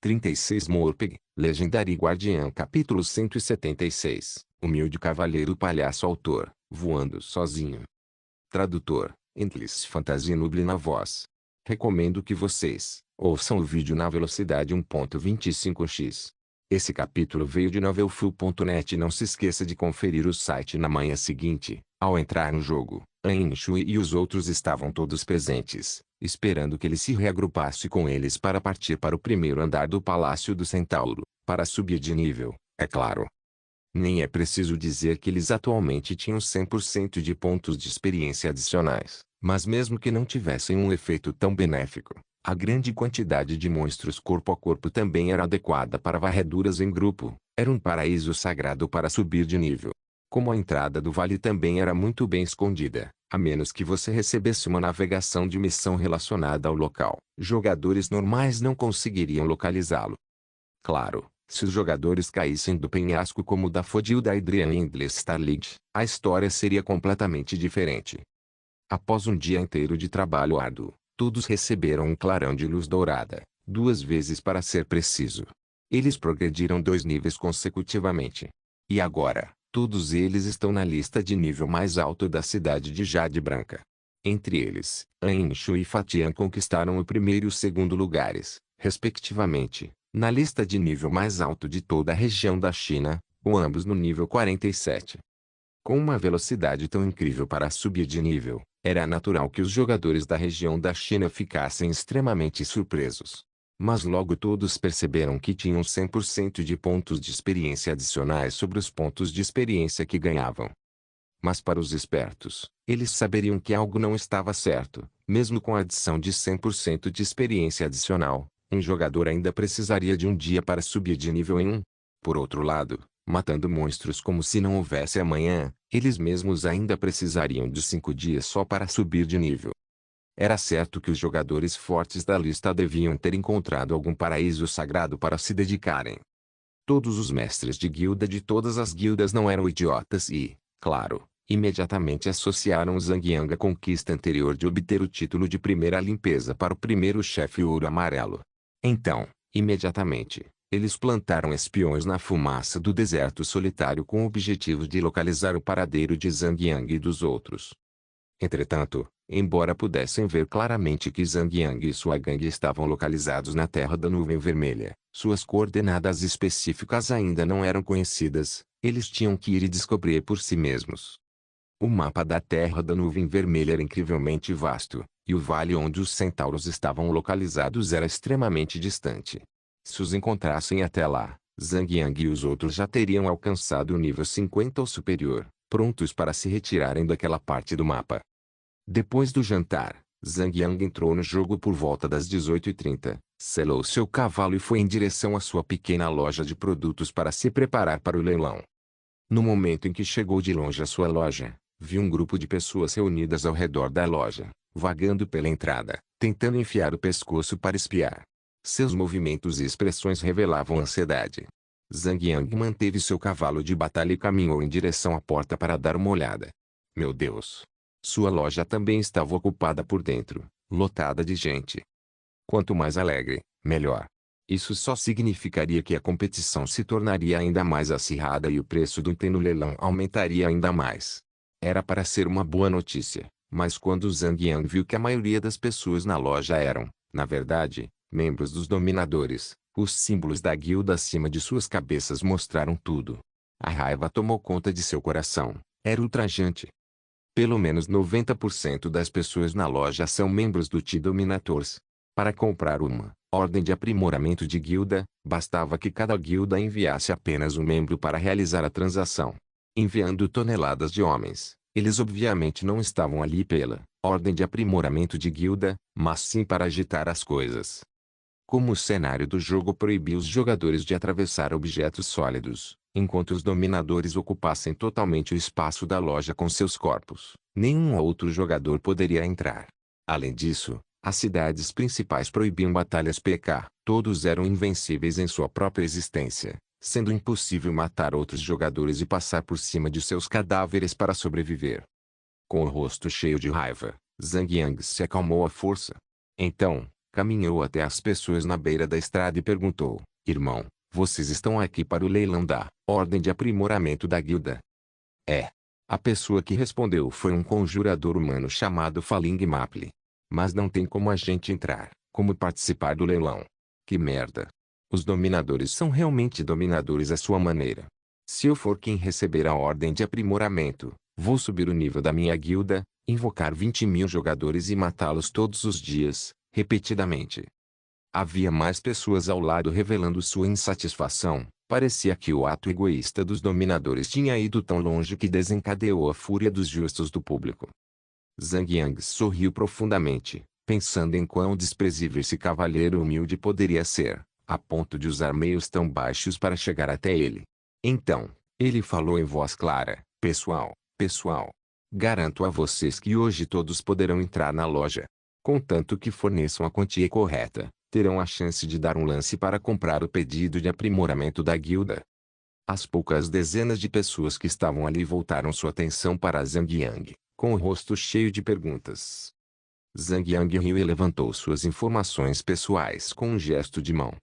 36 Morpeg, Legendary Guardian Capítulo 176, Humilde Cavaleiro Palhaço Autor, Voando Sozinho. Tradutor, Endless Fantasy Nuble na voz. Recomendo que vocês ouçam o vídeo na velocidade 1.25x. Esse capítulo veio de novelfull.net e não se esqueça de conferir o site na manhã seguinte. Ao entrar no jogo, Ain Shui e os outros estavam todos presentes, esperando que ele se reagrupasse com eles para partir para o primeiro andar do Palácio do Centauro, para subir de nível, é claro. Nem é preciso dizer que eles atualmente tinham 100% de pontos de experiência adicionais, mas mesmo que não tivessem um efeito tão benéfico, a grande quantidade de monstros corpo a corpo também era adequada para varreduras em grupo. Era um paraíso sagrado para subir de nível. Como a entrada do vale também era muito bem escondida, a menos que você recebesse uma navegação de missão relacionada ao local, jogadores normais não conseguiriam localizá-lo. Claro, se os jogadores caíssem do penhasco como o da Fodilda Adrian Endless Starlight, a história seria completamente diferente. Após um dia inteiro de trabalho árduo, todos receberam um clarão de luz dourada, 2 vezes para ser preciso. Eles progrediram 2 níveis consecutivamente. E agora, todos eles estão na lista de nível mais alto da cidade de Jade Branca. Entre eles, Ain Shui e Fatian conquistaram o primeiro e o segundo lugares, respectivamente, na lista de nível mais alto de toda a região da China, com ambos no nível 47. Com uma velocidade tão incrível para subir de nível, era natural que os jogadores da região da China ficassem extremamente surpresos. Mas logo todos perceberam que tinham 100% de pontos de experiência adicionais sobre os pontos de experiência que ganhavam. Mas para os espertos, eles saberiam que algo não estava certo. Mesmo com a adição de 100% de experiência adicional, um jogador ainda precisaria de um dia para subir de nível em 1. Por outro lado, matando monstros como se não houvesse amanhã, eles mesmos ainda precisariam de 5 dias só para subir de nível. Era certo que os jogadores fortes da lista deviam ter encontrado algum paraíso sagrado para se dedicarem. Todos os mestres de guilda de todas as guildas não eram idiotas e, claro, imediatamente associaram Zhang Yang à conquista anterior de obter o título de primeira limpeza para o primeiro chefe ouro amarelo. Então, imediatamente, eles plantaram espiões na fumaça do deserto solitário com o objetivo de localizar o paradeiro de Zhang Yang e dos outros. Entretanto, embora pudessem ver claramente que Zhang Yang e sua gangue estavam localizados na Terra da Nuvem Vermelha, suas coordenadas específicas ainda não eram conhecidas, eles tinham que ir e descobrir por si mesmos. O mapa da Terra da Nuvem Vermelha era incrivelmente vasto, e o vale onde os centauros estavam localizados era extremamente distante. Se os encontrassem até lá, Zhang Yang e os outros já teriam alcançado o nível 50 ou superior, prontos para se retirarem daquela parte do mapa. Depois do jantar, Zhang Yang entrou no jogo por volta das 18h30, selou seu cavalo e foi em direção à sua pequena loja de produtos para se preparar para o leilão. No momento em que chegou de longe à sua loja, viu um grupo de pessoas reunidas ao redor da loja, vagando pela entrada, tentando enfiar o pescoço para espiar. Seus movimentos e expressões revelavam ansiedade. Zhang Yang manteve seu cavalo de batalha e caminhou em direção à porta para dar uma olhada. Meu Deus! Sua loja também estava ocupada por dentro, lotada de gente. Quanto mais alegre, melhor. Isso só significaria que a competição se tornaria ainda mais acirrada e o preço do item no leilão aumentaria ainda mais. Era para ser uma boa notícia, mas quando Zhang Yang viu que a maioria das pessoas na loja eram, na verdade, membros dos dominadores, os símbolos da guilda acima de suas cabeças mostraram tudo. A raiva tomou conta de seu coração. Era ultrajante. Pelo menos 90% das pessoas na loja são membros do T-Dominators. Para comprar uma ordem de aprimoramento de guilda, bastava que cada guilda enviasse apenas um membro para realizar a transação. Enviando toneladas de homens, eles obviamente não estavam ali pela ordem de aprimoramento de guilda, mas sim para agitar as coisas. Como o cenário do jogo proibia os jogadores de atravessar objetos sólidos, enquanto os dominadores ocupassem totalmente o espaço da loja com seus corpos, nenhum outro jogador poderia entrar. Além disso, as cidades principais proibiam batalhas PK, todos eram invencíveis em sua própria existência, sendo impossível matar outros jogadores e passar por cima de seus cadáveres para sobreviver. Com o rosto cheio de raiva, Zhang Yang se acalmou à força. Então, Caminhou até as pessoas na beira da estrada e perguntou: Irmão, vocês estão aqui para o leilão da Ordem de Aprimoramento da Guilda? É. A pessoa que respondeu foi um conjurador humano chamado Faling Maple. Mas não tem como a gente entrar, como participar do leilão. Que merda. Os dominadores são realmente dominadores à sua maneira. Se eu for quem receber a Ordem de Aprimoramento, vou subir o nível da minha guilda, invocar 20.000 jogadores e matá-los todos os dias, repetidamente. Havia mais pessoas ao lado revelando sua insatisfação. Parecia que o ato egoísta dos dominadores tinha ido tão longe que desencadeou a fúria dos justos do público. Zhang Yang sorriu profundamente, pensando em quão desprezível esse cavalheiro humilde poderia ser, a ponto de usar meios tão baixos para chegar até ele. Então, ele falou em voz clara: Pessoal, garanto a vocês que hoje todos poderão entrar na loja. Contanto que forneçam a quantia correta, terão a chance de dar um lance para comprar o pedido de aprimoramento da guilda. As poucas dezenas de pessoas que estavam ali voltaram sua atenção para Zhang Yang, com o rosto cheio de perguntas. Zhang Yang riu e levantou suas informações pessoais com um gesto de mão.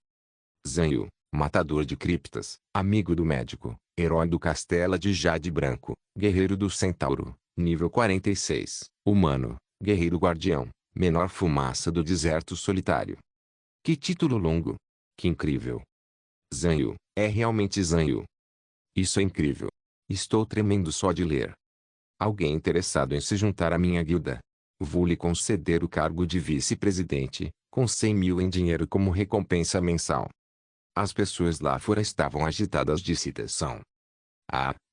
Zhang Yu, matador de criptas, amigo do médico, herói do Castelo de Jade Branco, guerreiro do Centauro, nível 46, humano, guerreiro guardião, menor fumaça do deserto solitário. Que título longo! Que incrível! Zhang Yu, é realmente Zhang Yu. Isso é incrível. Estou tremendo só de ler. Alguém interessado em se juntar à minha guilda? Vou lhe conceder o cargo de vice-presidente, com 100.000 em dinheiro como recompensa mensal. As pessoas lá fora estavam agitadas de excitação.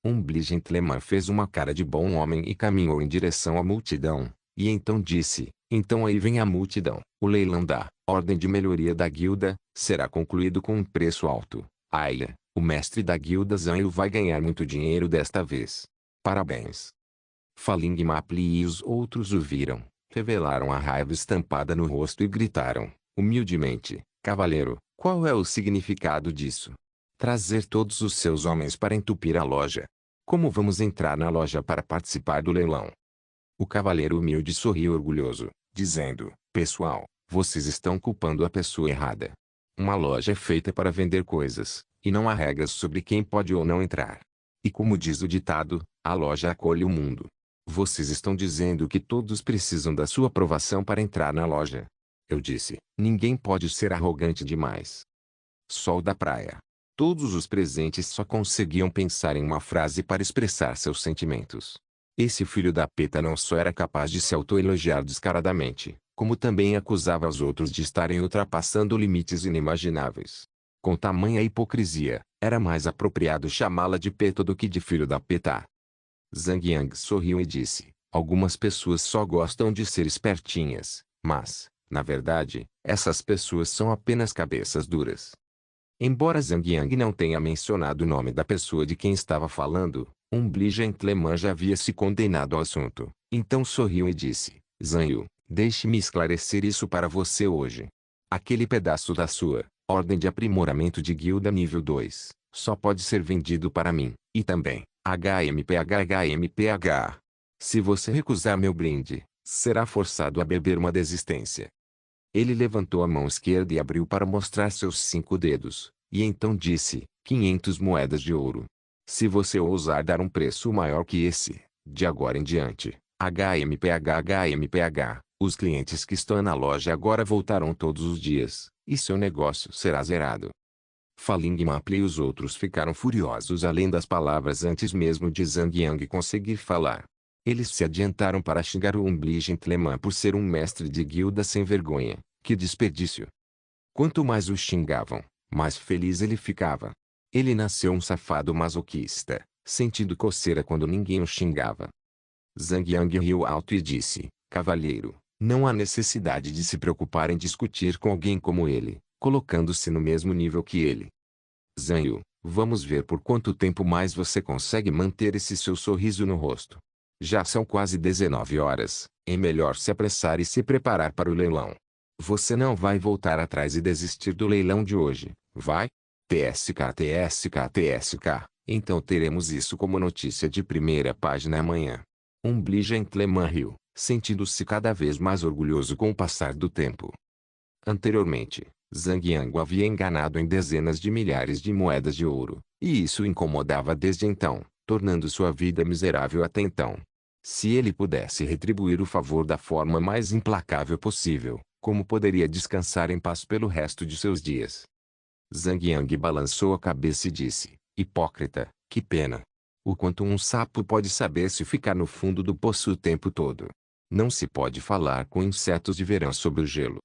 Um gentleman fez uma cara de bom homem e caminhou em direção à multidão, e então disse: Então aí vem a multidão. O leilão da Ordem de Melhoria da Guilda será concluído com um preço alto. Aya, o mestre da Guilda Zhang Yu vai ganhar muito dinheiro desta vez. Parabéns. Faling Maple e os outros o viram, revelaram a raiva estampada no rosto e gritaram, humildemente: Cavaleiro, qual é o significado disso? Trazer todos os seus homens para entupir a loja. Como vamos entrar na loja para participar do leilão? O cavaleiro humilde sorriu orgulhoso, dizendo: Pessoal, vocês estão culpando a pessoa errada. Uma loja é feita para vender coisas, e não há regras sobre quem pode ou não entrar. E como diz o ditado, a loja acolhe o mundo. Vocês estão dizendo que todos precisam da sua aprovação para entrar na loja. Eu disse: ninguém pode ser arrogante demais. Sol da praia. Todos os presentes só conseguiam pensar em uma frase para expressar seus sentimentos. Esse filho da peta não só era capaz de se autoelogiar descaradamente, como também acusava os outros de estarem ultrapassando limites inimagináveis. Com tamanha hipocrisia, era mais apropriado chamá-la de peta do que de filho da peta. Zhang Yang sorriu e disse: Algumas pessoas só gostam de ser espertinhas, mas, na verdade, essas pessoas são apenas cabeças duras. Embora Zhang Yang não tenha mencionado o nome da pessoa de quem estava falando, gentleman já havia se condenado ao assunto, então sorriu e disse: Zhang Yu, deixe-me esclarecer isso para você hoje. Aquele pedaço da sua Ordem de Aprimoramento de Guilda nível 2, só pode ser vendido para mim, e também, HMPH. Se você recusar meu brinde, será forçado a beber uma desistência. Ele levantou a mão esquerda e abriu para mostrar seus 5 dedos, e então disse: 500 moedas de ouro. Se você ousar dar um preço maior que esse, de agora em diante, HMPH, os clientes que estão na loja agora voltarão todos os dias, e seu negócio será zerado. Faling Maple e os outros ficaram furiosos além das palavras antes mesmo de Zhang Yang conseguir falar. Eles se adiantaram para xingar o gentleman por ser um mestre de guilda sem vergonha. Que desperdício! Quanto mais o xingavam, mais feliz ele ficava. Ele nasceu um safado masoquista, sentindo coceira quando ninguém o xingava. Zhang Yang riu alto e disse: Cavalheiro, não há necessidade de se preocupar em discutir com alguém como ele, colocando-se no mesmo nível que ele. Zhang Yu, vamos ver por quanto tempo mais você consegue manter esse seu sorriso no rosto. Já são quase 19 horas, é melhor se apressar e se preparar para o leilão. Você não vai voltar atrás e desistir do leilão de hoje, vai? TSK. Então teremos isso como notícia de primeira página amanhã. Gentleman riu, sentindo-se cada vez mais orgulhoso com o passar do tempo. Anteriormente, Zhang Yang havia enganado em dezenas de milhares de moedas de ouro, e isso o incomodava desde então, tornando sua vida miserável até então. Se ele pudesse retribuir o favor da forma mais implacável possível, como poderia descansar em paz pelo resto de seus dias? Zhang Yang balançou a cabeça e disse: hipócrita, que pena. O quanto um sapo pode saber se ficar no fundo do poço o tempo todo? Não se pode falar com insetos de verão sobre o gelo.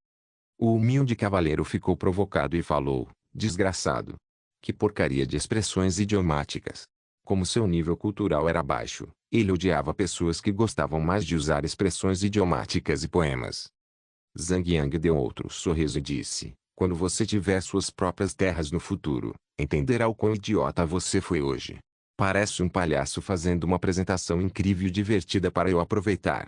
O humilde cavaleiro ficou provocado e falou: desgraçado. Que porcaria de expressões idiomáticas. Como seu nível cultural era baixo, ele odiava pessoas que gostavam mais de usar expressões idiomáticas e poemas. Zhang Yang deu outro sorriso e disse: quando você tiver suas próprias terras no futuro, entenderá o quão idiota você foi hoje. Parece um palhaço fazendo uma apresentação incrível e divertida para eu aproveitar.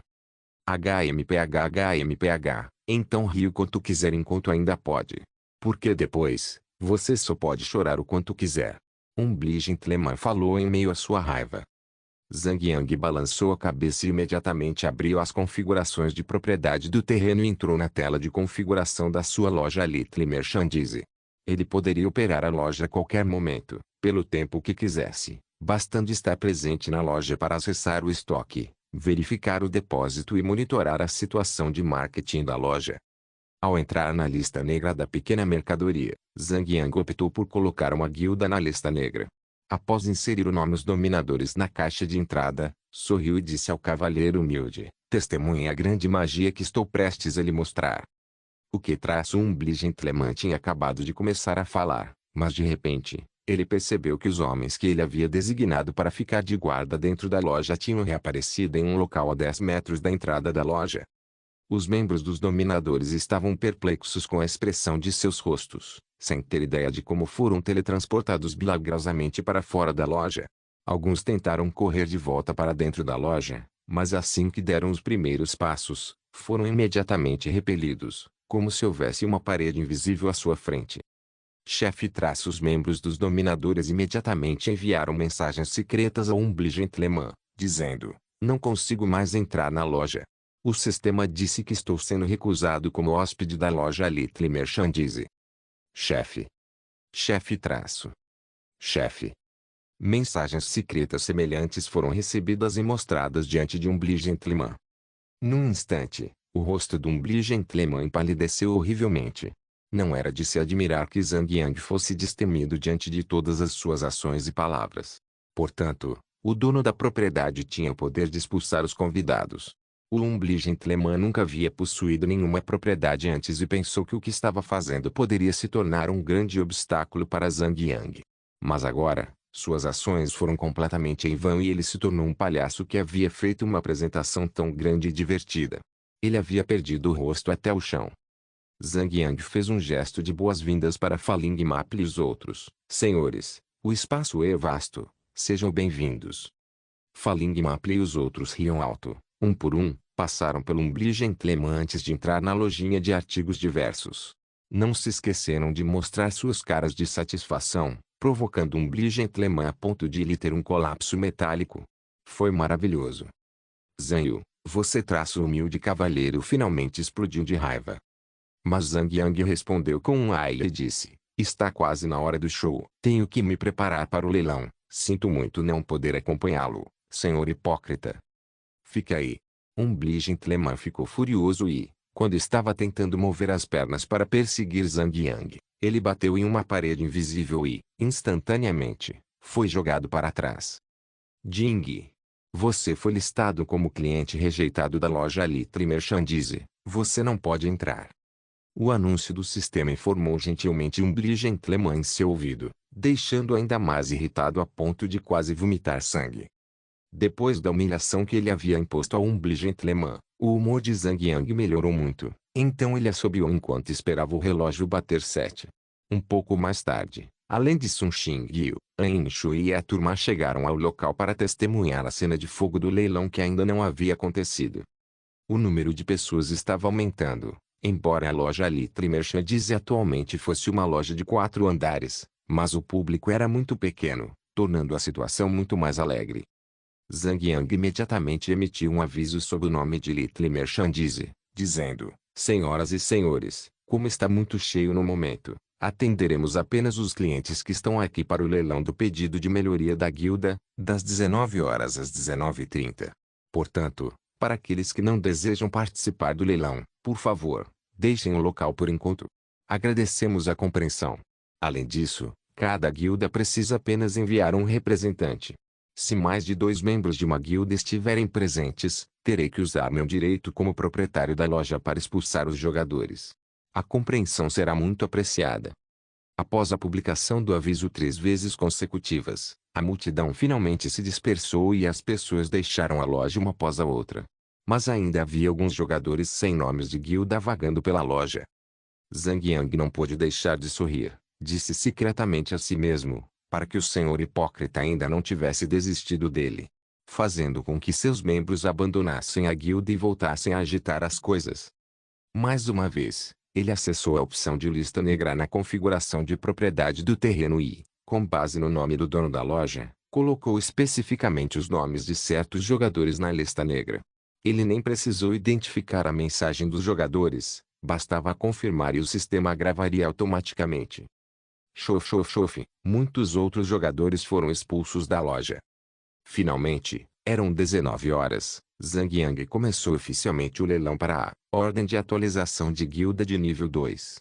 HMPH, então ri o quanto quiser enquanto ainda pode. Porque depois, você só pode chorar o quanto quiser. Um gentleman falou em meio à sua raiva. Zhang Yang balançou a cabeça e imediatamente abriu as configurações de propriedade do terreno e entrou na tela de configuração da sua loja Little Merchandise. Ele poderia operar a loja a qualquer momento, pelo tempo que quisesse, bastando estar presente na loja para acessar o estoque, verificar o depósito e monitorar a situação de marketing da loja. Ao entrar na lista negra da pequena mercadoria, Zhang Yang optou por colocar uma guilda na lista negra. Após inserir o nome dos dominadores na caixa de entrada, sorriu e disse ao cavalheiro humilde: testemunhe a grande magia que estou prestes a lhe mostrar. O que gentleman tinha acabado de começar a falar, mas de repente, ele percebeu que os homens que ele havia designado para ficar de guarda dentro da loja tinham reaparecido em um local a 10 metros da entrada da loja. Os membros dos dominadores estavam perplexos com a expressão de seus rostos, sem ter ideia de como foram teletransportados milagrosamente para fora da loja. Alguns tentaram correr de volta para dentro da loja, mas assim que deram os primeiros passos, foram imediatamente repelidos, como se houvesse uma parede invisível à sua frente. Chefe - os membros dos dominadores imediatamente enviaram mensagens secretas ao gentleman, dizendo: não consigo mais entrar na loja. O sistema disse que estou sendo recusado como hóspede da loja Little Merchandise. Chefe. Chefe - chefe. Mensagens secretas semelhantes foram recebidas e mostradas diante de gentleman. Num instante, o rosto do gentleman empalideceu horrivelmente. Não era de se admirar que Zhang Yang fosse destemido diante de todas as suas ações e palavras. Portanto, o dono da propriedade tinha o poder de expulsar os convidados. O gentleman nunca havia possuído nenhuma propriedade antes e pensou que o que estava fazendo poderia se tornar um grande obstáculo para Zhang Yang. Mas agora, suas ações foram completamente em vão e ele se tornou um palhaço que havia feito uma apresentação tão grande e divertida. Ele havia perdido o rosto até o chão. Zhang Yang fez um gesto de boas-vindas para Falling Maple e os outros. Senhores, o espaço é vasto, sejam bem-vindos. Falling Maple e os outros riam alto, um por um, passaram pelo gentleman antes de entrar na lojinha de artigos diversos. Não se esqueceram de mostrar suas caras de satisfação, provocando gentleman a ponto de lhe ter um colapso metálico. Foi maravilhoso. Zhang, você - o humilde cavalheiro finalmente explodiu de raiva. Mas Zhang Yang respondeu com um ai e disse: está quase na hora do show. Tenho que me preparar para o leilão. Sinto muito não poder acompanhá-lo, senhor hipócrita. Fica aí. Gentleman ficou furioso e, quando estava tentando mover as pernas para perseguir Zhang Yang, ele bateu em uma parede invisível e, instantaneamente, foi jogado para trás. Ding! Você foi listado como cliente rejeitado da loja Little Merchandise. Você não pode entrar. O anúncio do sistema informou gentilmente gentleman em seu ouvido, deixando ainda mais irritado a ponto de quase vomitar sangue. Depois da humilhação que ele havia imposto ao gentleman, o humor de Zhang Yang melhorou muito, então ele assobiou enquanto esperava o relógio bater 7. Um pouco mais tarde, além de Sun Xingyu, An Shui e a turma chegaram ao local para testemunhar a cena de fogo do leilão que ainda não havia acontecido. O número de pessoas estava aumentando, embora a loja Little Merchandise atualmente fosse uma loja de 4 andares, mas o público era muito pequeno, tornando a situação muito mais alegre. Zhang Yang imediatamente emitiu um aviso sob o nome de Little Merchandise, dizendo: senhoras e senhores, Como está muito cheio no momento, atenderemos apenas os clientes que estão aqui para o leilão do pedido de melhoria da guilda, das 19 horas às 19h30. Portanto, para aqueles que não desejam participar do leilão, por favor, deixem o local por enquanto. Agradecemos a compreensão. Além disso, cada guilda precisa apenas enviar um representante. Se mais de 2 membros de uma guilda estiverem presentes, terei que usar meu direito como proprietário da loja para expulsar os jogadores. A compreensão será muito apreciada. Após a publicação do aviso 3 vezes consecutivas, a multidão finalmente se dispersou e as pessoas deixaram a loja uma após a outra. Mas ainda havia alguns jogadores sem nomes de guilda vagando pela loja. Zhang Yang não pôde deixar de sorrir, disse secretamente a si mesmo, para que o senhor hipócrita ainda não tivesse desistido dele, fazendo com que seus membros abandonassem a guilda e voltassem a agitar as coisas. Mais uma vez, ele acessou a opção de lista negra na configuração de propriedade do terreno e, com base no nome do dono da loja, colocou especificamente os nomes de certos jogadores na lista negra. Ele nem precisou identificar a mensagem dos jogadores, bastava confirmar e o sistema gravaria automaticamente. Chof, muitos outros jogadores foram expulsos da loja. Finalmente, eram 19 horas, Zhang Yang começou oficialmente o leilão para a Ordem de Atualização de Guilda de nível 2.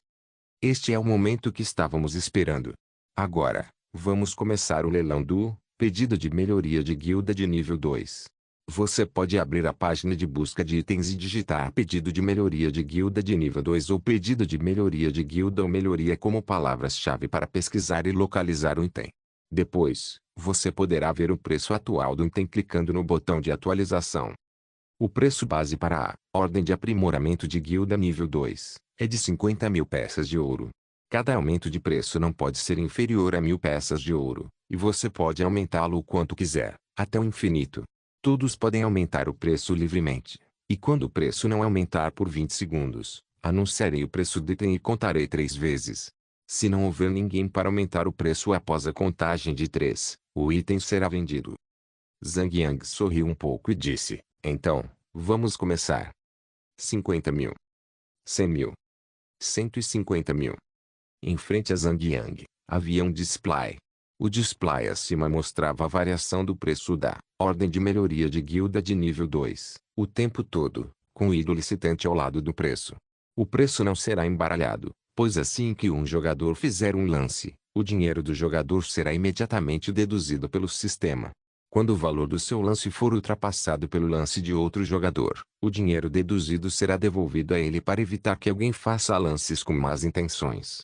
Este é o momento que estávamos esperando. Agora, vamos começar o leilão do Pedido de Melhoria de Guilda de nível 2. Você pode abrir a página de busca de itens e digitar Pedido de Melhoria de Guilda de nível 2 ou Pedido de Melhoria de Guilda ou Melhoria como palavras-chave para pesquisar e localizar o item. Depois, você poderá ver o preço atual do item clicando no botão de atualização. O preço base para a Ordem de Aprimoramento de Guilda nível 2 é de 50.000 peças de ouro. Cada aumento de preço não pode ser inferior a 1.000 peças de ouro, e você pode aumentá-lo o quanto quiser, até o infinito. Todos podem aumentar o preço livremente, e quando o preço não aumentar por 20 segundos, anunciarei o preço do item e contarei 3 vezes. Se não houver ninguém para aumentar o preço após a contagem de 3, o item será vendido. Zhang Yang sorriu um pouco e disse, então, vamos começar. 50.000. 100.000. 150.000. Em frente a Zhang Yang, havia um display. O display acima mostrava a variação do preço da Ordem de Melhoria de Guilda de nível 2, o tempo todo, com o ídolo licitante ao lado do preço. O preço não será embaralhado, pois assim que um jogador fizer um lance, o dinheiro do jogador será imediatamente deduzido pelo sistema. Quando o valor do seu lance for ultrapassado pelo lance de outro jogador, o dinheiro deduzido será devolvido a ele para evitar que alguém faça lances com más intenções.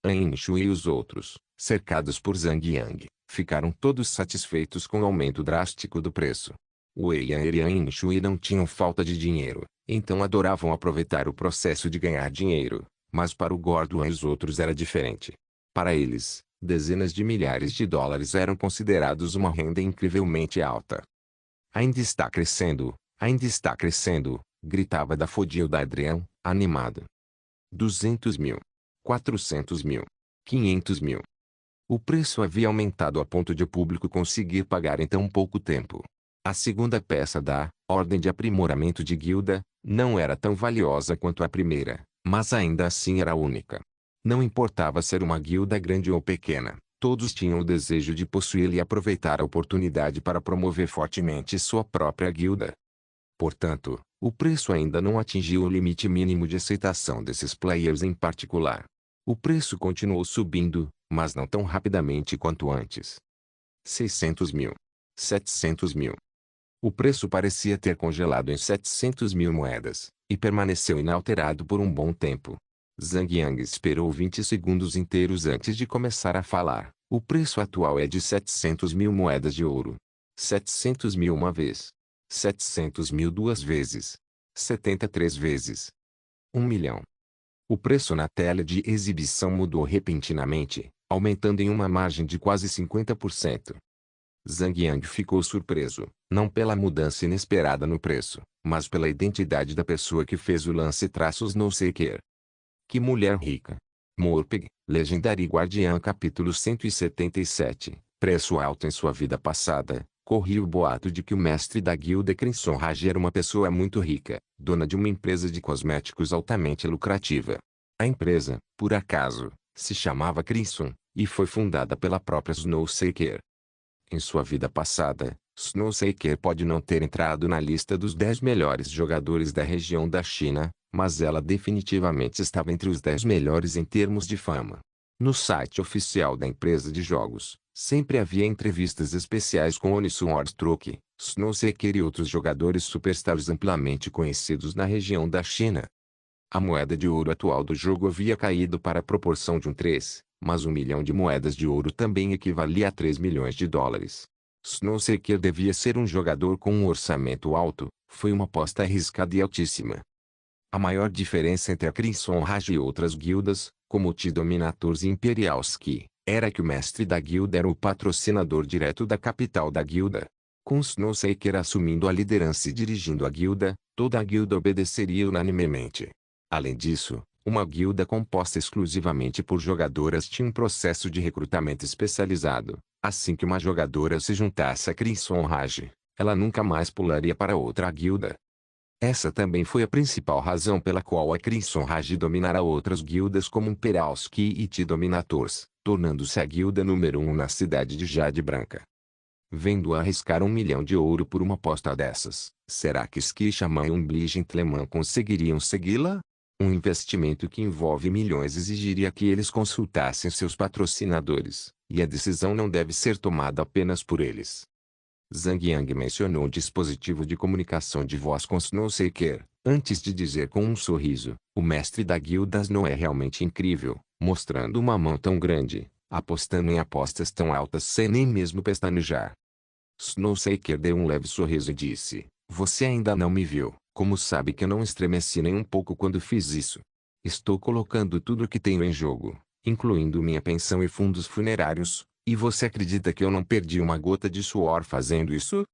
An Shui e os outros, cercados por Zhang Yang, ficaram todos satisfeitos com o aumento drástico do preço. Wei Yan e An Shui não tinham falta de dinheiro, então adoravam aproveitar o processo de ganhar dinheiro, mas para o Gordo e os outros era diferente. Para eles, dezenas de milhares de dólares eram considerados uma renda incrivelmente alta. Ainda está crescendo, gritava Dafodil Adrian, animado. 200.000. 400.000. 500.000. O preço havia aumentado a ponto de o público conseguir pagar em tão pouco tempo. A segunda peça da Ordem de Aprimoramento de Guilda não era tão valiosa quanto a primeira, mas ainda assim era única. Não importava ser uma guilda grande ou pequena, todos tinham o desejo de possuí-la e aproveitar a oportunidade para promover fortemente sua própria guilda. Portanto, o preço ainda não atingiu o limite mínimo de aceitação desses players em particular. O preço continuou subindo, mas não tão rapidamente quanto antes. 600.000. 700.000. O preço parecia ter congelado em 700.000 moedas, e permaneceu inalterado por um bom tempo. Zhang Yang esperou 20 segundos inteiros antes de começar a falar. O preço atual é de 700.000 moedas de ouro. 700.000 uma vez. 700.000 duas vezes. 73 vezes. 1 milhão. O preço na tela de exibição mudou repentinamente, aumentando em uma margem de quase 50%. Zhang Yang ficou surpreso, não pela mudança inesperada no preço, mas pela identidade da pessoa que fez o lance não sei que. Que mulher rica. Morpeg, Legendary Guardian capítulo 177, preço alto em sua vida passada. Corria o boato de que o mestre da guilda Crimson Rage era uma pessoa muito rica, dona de uma empresa de cosméticos altamente lucrativa. A empresa, por acaso, se chamava Crimson, e foi fundada pela própria Snow Shaker. Em sua vida passada, Snow Shaker pode não ter entrado na lista dos 10 melhores jogadores da região da China, mas ela definitivamente estava entre os 10 melhores em termos de fama. No site oficial da empresa de jogos, sempre havia entrevistas especiais com Onisu Orstruck, Snow Shaker e outros jogadores superstars amplamente conhecidos na região da China. A moeda de ouro atual do jogo havia caído para a proporção de 3, mas 1 milhão de moedas de ouro também equivalia a 3 milhões de dólares. Snow Shaker devia ser um jogador com um orçamento alto, foi uma aposta arriscada e altíssima. A maior diferença entre a Crimson Rage e outras guildas, como T-Dominators e Imperialski, era que o mestre da guilda era o patrocinador direto da capital da guilda. Com Snow Shaker assumindo a liderança e dirigindo a guilda, toda a guilda obedeceria unanimemente. Além disso, uma guilda composta exclusivamente por jogadoras tinha um processo de recrutamento especializado. Assim que uma jogadora se juntasse a Crimson Rage, ela nunca mais pularia para outra guilda. Essa também foi a principal razão pela qual a Crimson Rage dominara outras guildas como Imperialski e T-Dominators, tornando-se a guilda número 1 na cidade de Jade Branca. Vendo-a arriscar 1 milhão de ouro por uma aposta dessas, será que Skishaman e Umbli Gentleman conseguiriam segui-la? Um investimento que envolve milhões exigiria que eles consultassem seus patrocinadores, e a decisão não deve ser tomada apenas por eles. Zhang Yang mencionou o dispositivo de comunicação de voz com Snow Shaker, antes de dizer com um sorriso, o mestre da guilda não é realmente incrível, mostrando uma mão tão grande, apostando em apostas tão altas sem nem mesmo pestanejar. Snow Shaker deu um leve sorriso e disse, você ainda não me viu, como sabe que eu não estremeci nem um pouco quando fiz isso. Estou colocando tudo o que tenho em jogo, incluindo minha pensão e fundos funerários, e você acredita que eu não perdi uma gota de suor fazendo isso?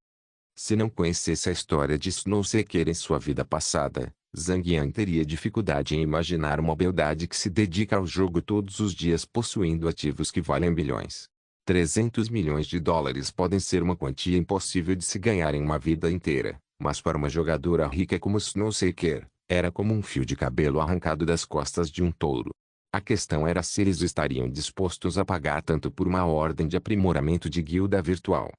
Se não conhecesse a história de Snow Shaker em sua vida passada, Zhang Yang teria dificuldade em imaginar uma beldade que se dedica ao jogo todos os dias possuindo ativos que valem bilhões. 300 milhões de dólares podem ser uma quantia impossível de se ganhar em uma vida inteira, mas para uma jogadora rica como Snow Shaker, era como um fio de cabelo arrancado das costas de um touro. A questão era se eles estariam dispostos a pagar tanto por uma ordem de aprimoramento de guilda virtual.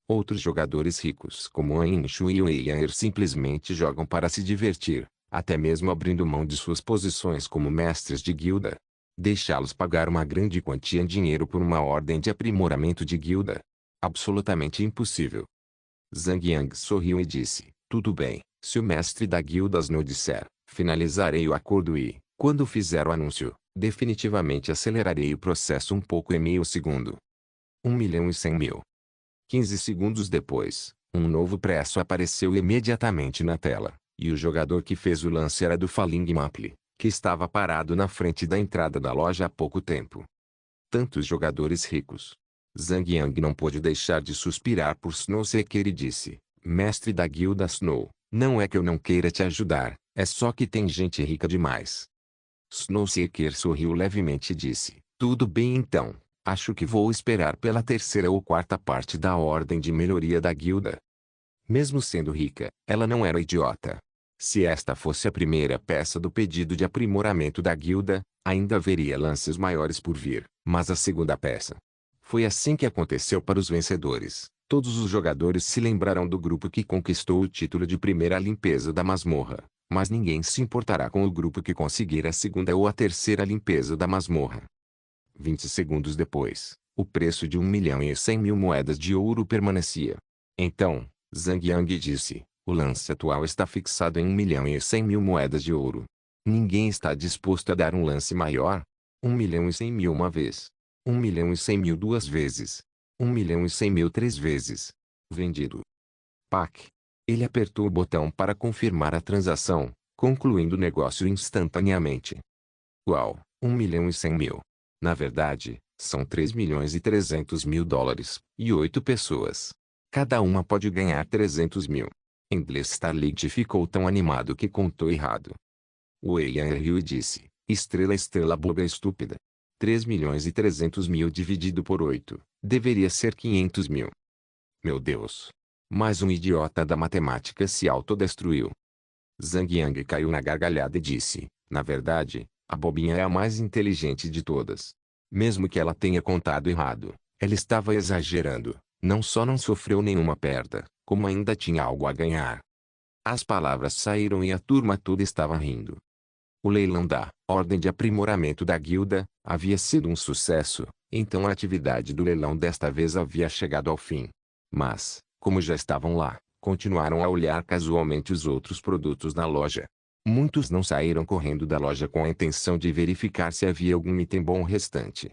Outros jogadores ricos como Anshu e Wei Yair simplesmente jogam para se divertir, até mesmo abrindo mão de suas posições como mestres de guilda. Deixá-los pagar uma grande quantia em dinheiro por uma ordem de aprimoramento de guilda? Absolutamente impossível. Zhang Yang sorriu e disse, tudo bem, se o mestre da guilda Snow disser, finalizarei o acordo e, quando fizer o anúncio, definitivamente acelerarei o processo um pouco em meio segundo. 1.100.000. 15 segundos depois, um novo preço apareceu imediatamente na tela, e o jogador que fez o lance era do Faling Maple, que estava parado na frente da entrada da loja há pouco tempo. Tantos jogadores ricos. Zhang Yang não pôde deixar de suspirar por Snow Shaker e disse, mestre da guilda Snow, não é que eu não queira te ajudar, é só que tem gente rica demais. Snow Shaker sorriu levemente e disse, tudo bem então, acho que vou esperar pela terceira ou quarta parte da ordem de melhoria da guilda. Mesmo sendo rica, ela não era idiota. Se esta fosse a primeira peça do pedido de aprimoramento da guilda, ainda haveria lances maiores por vir, mas a segunda peça. Foi assim que aconteceu para os vencedores. Todos os jogadores se lembrarão do grupo que conquistou o título de primeira limpeza da masmorra, mas ninguém se importará com o grupo que conseguir a segunda ou a terceira limpeza da masmorra. 20 segundos depois, o preço de 1.100.000 moedas de ouro permanecia. Então, Zhang Yang disse, o lance atual está fixado em 1.100.000 moedas de ouro. Ninguém está disposto a dar um lance maior? 1.100.000 uma vez. 1.100.000 duas vezes. 1.100.000 três vezes. Vendido. PAC. Ele apertou o botão para confirmar a transação, concluindo o negócio instantaneamente. Uau, 1.100.000. Na verdade, são 3.300.000 dólares, e 8 pessoas. Cada uma pode ganhar 300.000. Inglês Starlight ficou tão animado que contou errado. Wei Yan riu e disse, estrela boba estúpida. 3.300.000 dividido por 8, deveria ser 500.000. Meu Deus! Mais um idiota da matemática se autodestruiu. Zhang Yang caiu na gargalhada e disse, na verdade, A bobinha é a mais inteligente de todas. Mesmo que ela tenha contado errado, ela estava exagerando. Não só não sofreu nenhuma perda, como ainda tinha algo a ganhar. As palavras saíram e a turma toda estava rindo. O leilão da Ordem de Aprimoramento da Guilda havia sido um sucesso, então a atividade do leilão desta vez havia chegado ao fim. Mas, como já estavam lá, continuaram a olhar casualmente os outros produtos na loja. Muitos não saíram correndo da loja com a intenção de verificar se havia algum item bom restante.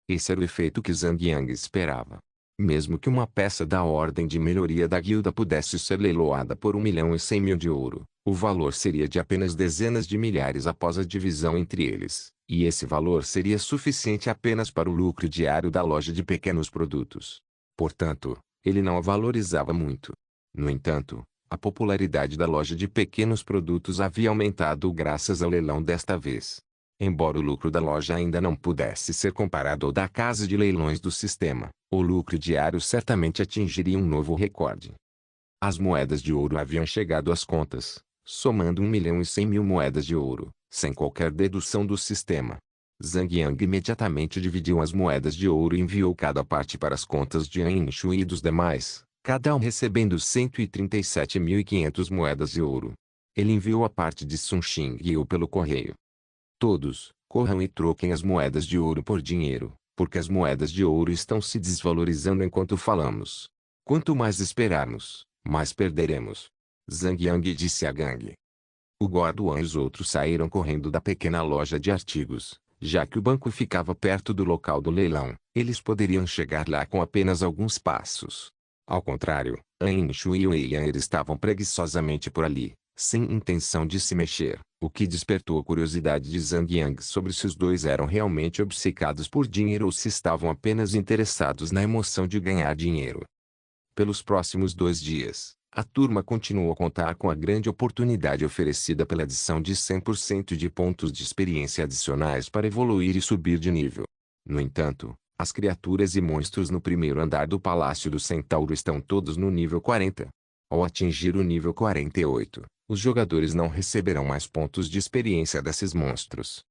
Esse era o efeito que Zhang Yang esperava. Mesmo que uma peça da Ordem de Melhoria da Guilda pudesse ser leiloada por 1.100.000 de ouro, o valor seria de apenas dezenas de milhares após a divisão entre eles, e esse valor seria suficiente apenas para o lucro diário da loja de pequenos produtos. Portanto, ele não a valorizava muito. No entanto, a popularidade da loja de pequenos produtos havia aumentado graças ao leilão desta vez. Embora o lucro da loja ainda não pudesse ser comparado ao da casa de leilões do sistema, o lucro diário certamente atingiria um novo recorde. As moedas de ouro haviam chegado às contas, somando 1.100.000 moedas de ouro, sem qualquer dedução do sistema. Zhang Yang imediatamente dividiu as moedas de ouro e enviou cada parte para as contas de An Shui e dos demais, cada um recebendo 137.500 moedas de ouro. Ele enviou a parte de Sun Xingyu pelo correio. Todos, corram e troquem as moedas de ouro por dinheiro, porque as moedas de ouro estão se desvalorizando enquanto falamos. Quanto mais esperarmos, mais perderemos. Zhang Yang disse à gangue. O Guarduan e os outros saíram correndo da pequena loja de artigos, já que o banco ficava perto do local do leilão, eles poderiam chegar lá com apenas alguns passos. Ao contrário, An Shui e Wei Yan estavam preguiçosamente por ali, sem intenção de se mexer, o que despertou a curiosidade de Zhang Yang sobre se os dois eram realmente obcecados por dinheiro ou se estavam apenas interessados na emoção de ganhar dinheiro. Pelos próximos 2 dias, a turma continuou a contar com a grande oportunidade oferecida pela adição de 100% de pontos de experiência adicionais para evoluir e subir de nível. No entanto, as criaturas e monstros no primeiro andar do Palácio do Centauro estão todos no nível 40. Ao atingir o nível 48, os jogadores não receberão mais pontos de experiência desses monstros.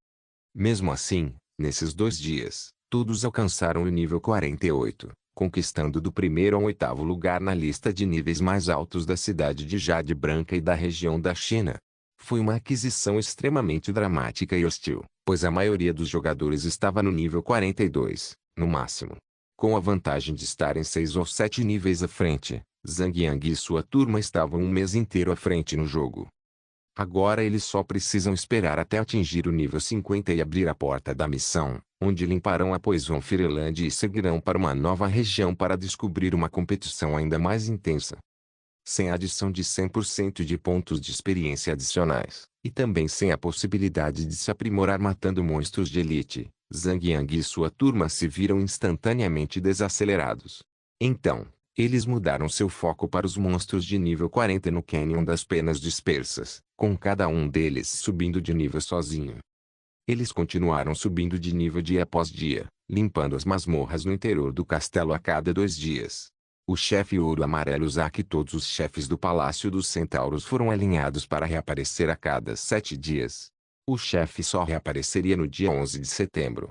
Mesmo assim, nesses 2 dias, todos alcançaram o nível 48, conquistando do primeiro ao 8º lugar na lista de níveis mais altos da cidade de Jade Branca e da região da China. Foi uma aquisição extremamente dramática e hostil, pois a maioria dos jogadores estava no nível 42, no máximo. Com a vantagem de estarem 6 ou 7 níveis à frente, Zhang Yang e sua turma estavam um mês inteiro à frente no jogo. Agora eles só precisam esperar até atingir o nível 50 e abrir a porta da missão, onde limparão a Poison Fireland e seguirão para uma nova região para descobrir uma competição ainda mais intensa. Sem a adição de 100% de pontos de experiência adicionais, e também sem a possibilidade de se aprimorar matando monstros de elite, Zhang Yang e sua turma se viram instantaneamente desacelerados. Então, eles mudaram seu foco para os monstros de nível 40 no Canyon das Penas Dispersas, com cada um deles subindo de nível sozinho. Eles continuaram subindo de nível dia após dia, limpando as masmorras no interior do castelo a cada 2 dias. O chefe Ouro Amarelo Zack e todos os chefes do Palácio dos Centauros foram alinhados para reaparecer a cada 7 dias. O chefe só reapareceria no dia 11 de setembro.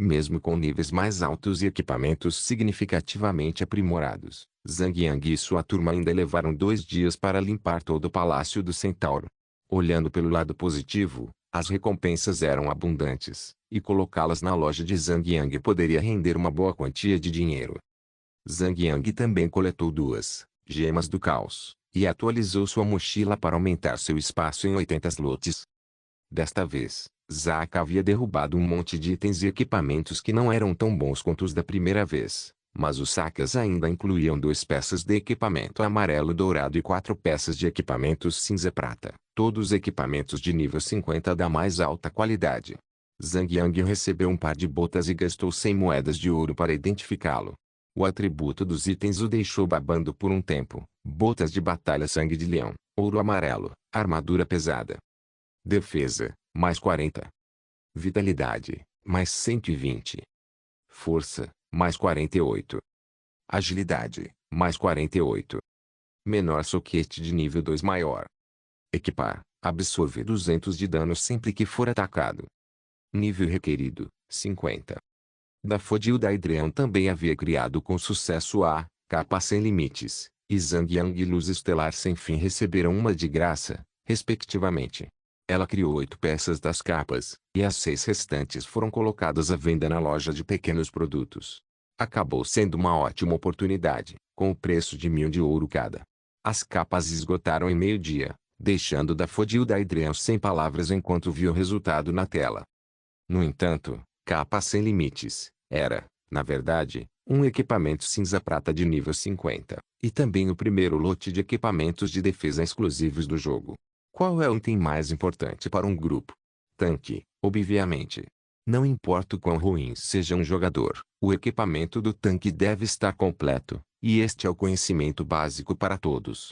Mesmo com níveis mais altos e equipamentos significativamente aprimorados, Zhang Yang e sua turma ainda levaram 2 dias para limpar todo o Palácio do Centauro. Olhando pelo lado positivo, as recompensas eram abundantes, e colocá-las na loja de Zhang Yang poderia render uma boa quantia de dinheiro. Zhang Yang também coletou 2 gemas do caos, e atualizou sua mochila para aumentar seu espaço em 80 slots. Desta vez, Zack havia derrubado um monte de itens e equipamentos que não eram tão bons quanto os da primeira vez, mas os sacas ainda incluíam 2 peças de equipamento amarelo dourado e 4 peças de equipamentos cinza prata, todos equipamentos de nível 50 da mais alta qualidade. Zhang Yang recebeu um par de botas e gastou 100 moedas de ouro para identificá-lo. O atributo dos itens o deixou babando por um tempo: botas de batalha sangue de leão, ouro amarelo, armadura pesada. Defesa, mais 40. Vitalidade, mais 120. Força, mais 48. Agilidade, mais 48. Menor soquete de nível 2 maior. Equipar, absorve 200 de dano sempre que for atacado. Nível requerido, 50. Daffodil Daedream também havia criado com sucesso a Capa Sem Limites, e Zhang Yang e Luz Estelar Sem Fim receberam uma de graça, respectivamente. Ela criou 8 peças das capas, e as 6 restantes foram colocadas à venda na loja de pequenos produtos. Acabou sendo uma ótima oportunidade, com o preço de 1.000 de ouro cada. As capas esgotaram em meio-dia, deixando Daffodil Daedream sem palavras enquanto viu o resultado na tela. No entanto, Capa Sem Limites era, na verdade, um equipamento cinza-prata de nível 50, e também o primeiro lote de equipamentos de defesa exclusivos do jogo. Qual é o item mais importante para um grupo? Tanque, obviamente. Não importa o quão ruim seja um jogador, o equipamento do tanque deve estar completo, e este é o conhecimento básico para todos.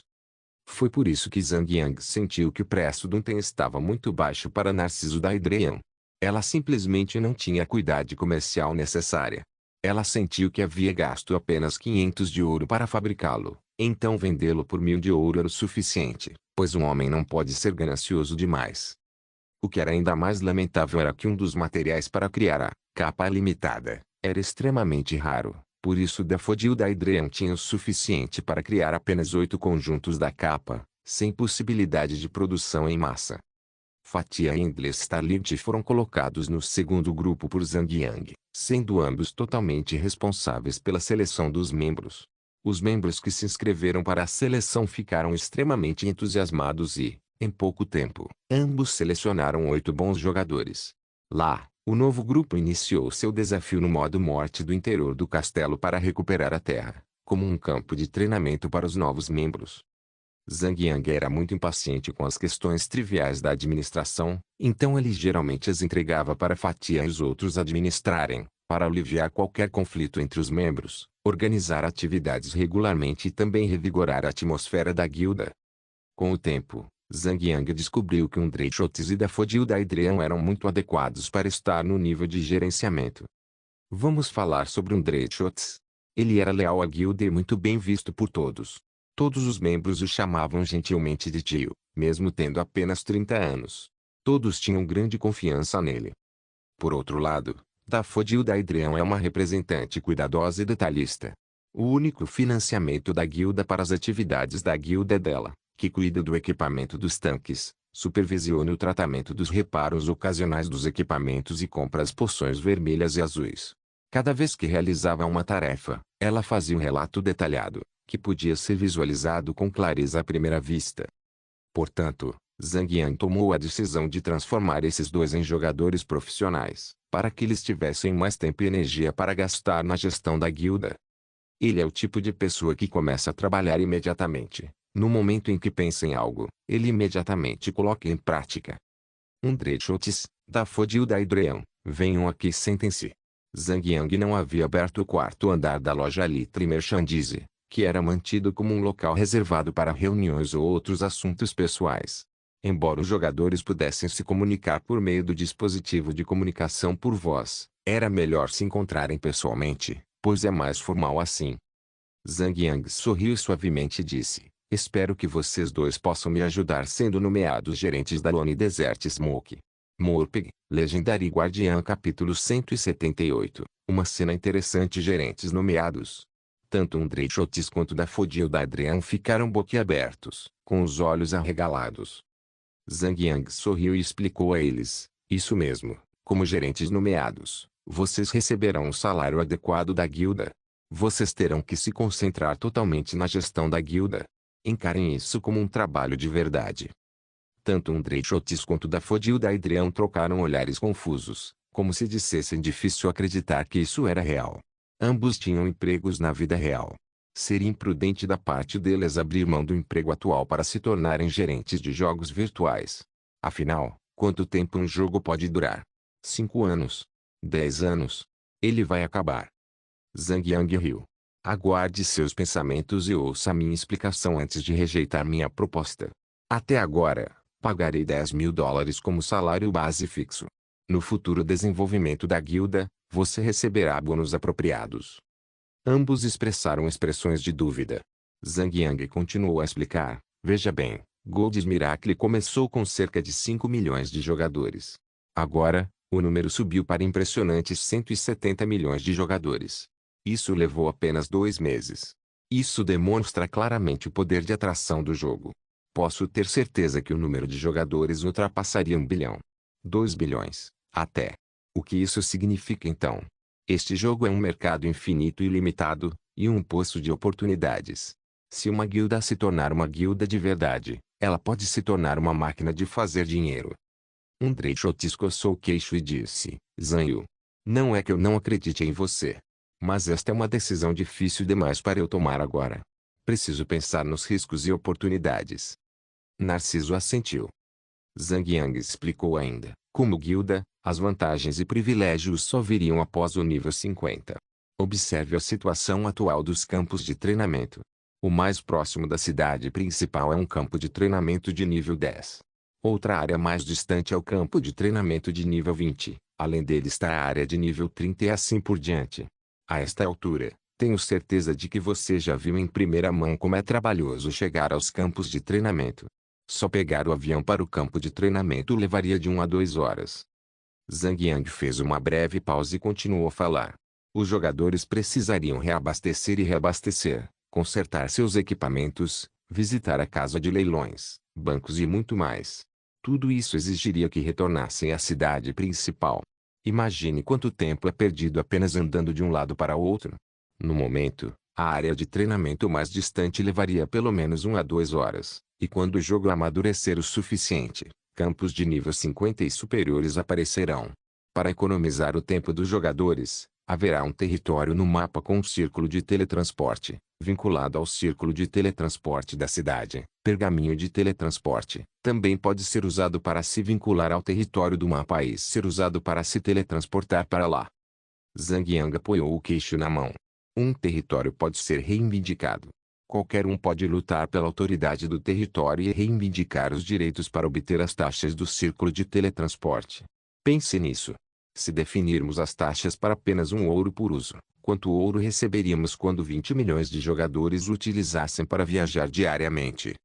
Foi por isso que Zhang Yang sentiu que o preço do item estava muito baixo para Narciso Daedream. Ela simplesmente não tinha a cuidade comercial necessária. Ela sentiu que havia gasto apenas 500 de ouro para fabricá-lo, então vendê-lo por 1.000 de ouro era o suficiente, pois um homem não pode ser ganancioso demais. O que era ainda mais lamentável era que um dos materiais para criar a capa limitada era extremamente raro, por isso Daffodil Daedream tinha o suficiente para criar apenas 8 conjuntos da capa, sem possibilidade de produção em massa. Fatia e Endless Starlight foram colocados no segundo grupo por Zhang Yang, sendo ambos totalmente responsáveis pela seleção dos membros. Os membros que se inscreveram para a seleção ficaram extremamente entusiasmados e, em pouco tempo, ambos selecionaram 8 bons jogadores. Lá, o novo grupo iniciou seu desafio no modo morte do interior do castelo para recuperar a terra, como um campo de treinamento para os novos membros. Zhang Yang era muito impaciente com as questões triviais da administração, então ele geralmente as entregava para Fatia e os outros administrarem, para aliviar qualquer conflito entre os membros, organizar atividades regularmente e também revigorar a atmosfera da guilda. Com o tempo, Zhang Yang descobriu que Dreychotes e Daffodil Daedream eram muito adequados para estar no nível de gerenciamento. Vamos falar sobre Dreychotes. Ele era leal à guilda e muito bem visto por todos. Todos os membros o chamavam gentilmente de tio, mesmo tendo apenas 30 anos. Todos tinham grande confiança nele. Por outro lado, Daffodil Daedream é uma representante cuidadosa e detalhista. O único financiamento da guilda para as atividades da guilda é dela, que cuida do equipamento dos tanques, supervisiona o tratamento dos reparos ocasionais dos equipamentos e compra as poções vermelhas e azuis. Cada vez que realizava uma tarefa, ela fazia um relato detalhado, que podia ser visualizado com clareza à primeira vista. Portanto, Zhang Yang tomou a decisão de transformar esses dois em jogadores profissionais, para que eles tivessem mais tempo e energia para gastar na gestão da guilda. Ele é o tipo de pessoa que começa a trabalhar imediatamente. No momento em que pensa em algo, ele imediatamente coloca em prática. Dreychotes, Daffodil Daedream, venham aqui e sentem-se. Zhang Yang não havia aberto o quarto andar da loja Litre Merchandise, que era mantido como um local reservado para reuniões ou outros assuntos pessoais. Embora os jogadores pudessem se comunicar por meio do dispositivo de comunicação por voz, era melhor se encontrarem pessoalmente, pois é mais formal assim. Zhang Yang sorriu suavemente e disse: espero que vocês dois possam me ajudar sendo nomeados gerentes da Lone Desert Smoke. Morpg, Legendary Guardian capítulo 178, uma cena interessante. Gerentes nomeados. Tanto Dreychotes quanto Daffodil Daedream ficaram boquiabertos, com os olhos arregalados. Zhang Yang sorriu e explicou a eles: isso mesmo, como gerentes nomeados, vocês receberão um salário adequado da guilda. Vocês terão que se concentrar totalmente na gestão da guilda. Encarem isso como um trabalho de verdade. Tanto Dreychotes quanto Daffodil Daedream trocaram olhares confusos, como se dissessem difícil acreditar que isso era real. Ambos tinham empregos na vida real. Seria imprudente da parte deles abrir mão do emprego atual para se tornarem gerentes de jogos virtuais. Afinal, quanto tempo um jogo pode durar? 5 anos? 10 anos? Ele vai acabar. Zhang Yang riu. Aguarde seus pensamentos e ouça minha explicação antes de rejeitar minha proposta. Até agora, pagarei 10.000 dólares como salário base fixo. No futuro desenvolvimento da guilda, você receberá bônus apropriados. Ambos expressaram expressões de dúvida. Zhang Yang continuou a explicar: veja bem, Gold's Miracle começou com cerca de 5 milhões de jogadores. Agora, O número subiu para impressionantes 170 milhões de jogadores. Isso levou apenas 2 meses. Isso demonstra claramente o poder de atração do jogo. Posso ter certeza que o número de jogadores ultrapassaria 1 bilhão. 2 bilhões, até. O que isso significa então? Este jogo é um mercado infinito e ilimitado, e um poço de oportunidades. Se uma guilda se tornar uma guilda de verdade, ela pode se tornar uma máquina de fazer dinheiro. Dreyshot escoçou o queixo e disse, Zanyu. Não é que eu não acredite em você. Mas esta é uma decisão difícil demais para eu tomar agora. Preciso pensar nos riscos e oportunidades. Narciso assentiu. Zhang Yang explicou ainda, como guilda, as vantagens e privilégios só viriam após o nível 50. Observe a situação atual dos campos de treinamento. O mais próximo da cidade principal é um campo de treinamento de nível 10. Outra área mais distante é o campo de treinamento de nível 20, além dele está a área de nível 30 e assim por diante. A esta altura, tenho certeza de que você já viu em primeira mão como é trabalhoso chegar aos campos de treinamento. Só pegar o avião para o campo de treinamento levaria de 1 a 2 horas. Zhang Yang fez uma breve pausa e continuou a falar. Os jogadores precisariam reabastecer e reabastecer, consertar seus equipamentos, visitar a casa de leilões, bancos e muito mais. Tudo isso exigiria que retornassem à cidade principal. Imagine quanto tempo é perdido apenas andando de um lado para o outro. No momento, a área de treinamento mais distante levaria pelo menos 1 a 2 horas, e quando o jogo amadurecer o suficiente, campos de nível 50 e superiores aparecerão. Para economizar o tempo dos jogadores, haverá um território no mapa com um círculo de teletransporte, vinculado ao círculo de teletransporte da cidade. Pergaminho de teletransporte também pode ser usado para se vincular ao território do mapa e ser usado para se teletransportar para lá. Zhang Yang apoiou o queixo na mão. Um território pode ser reivindicado. Qualquer um pode lutar pela autoridade do território e reivindicar os direitos para obter as taxas do círculo de teletransporte. Pense nisso. Se definirmos as taxas para apenas 1 ouro por uso, quanto ouro receberíamos quando 20 milhões de jogadores o utilizassem para viajar diariamente?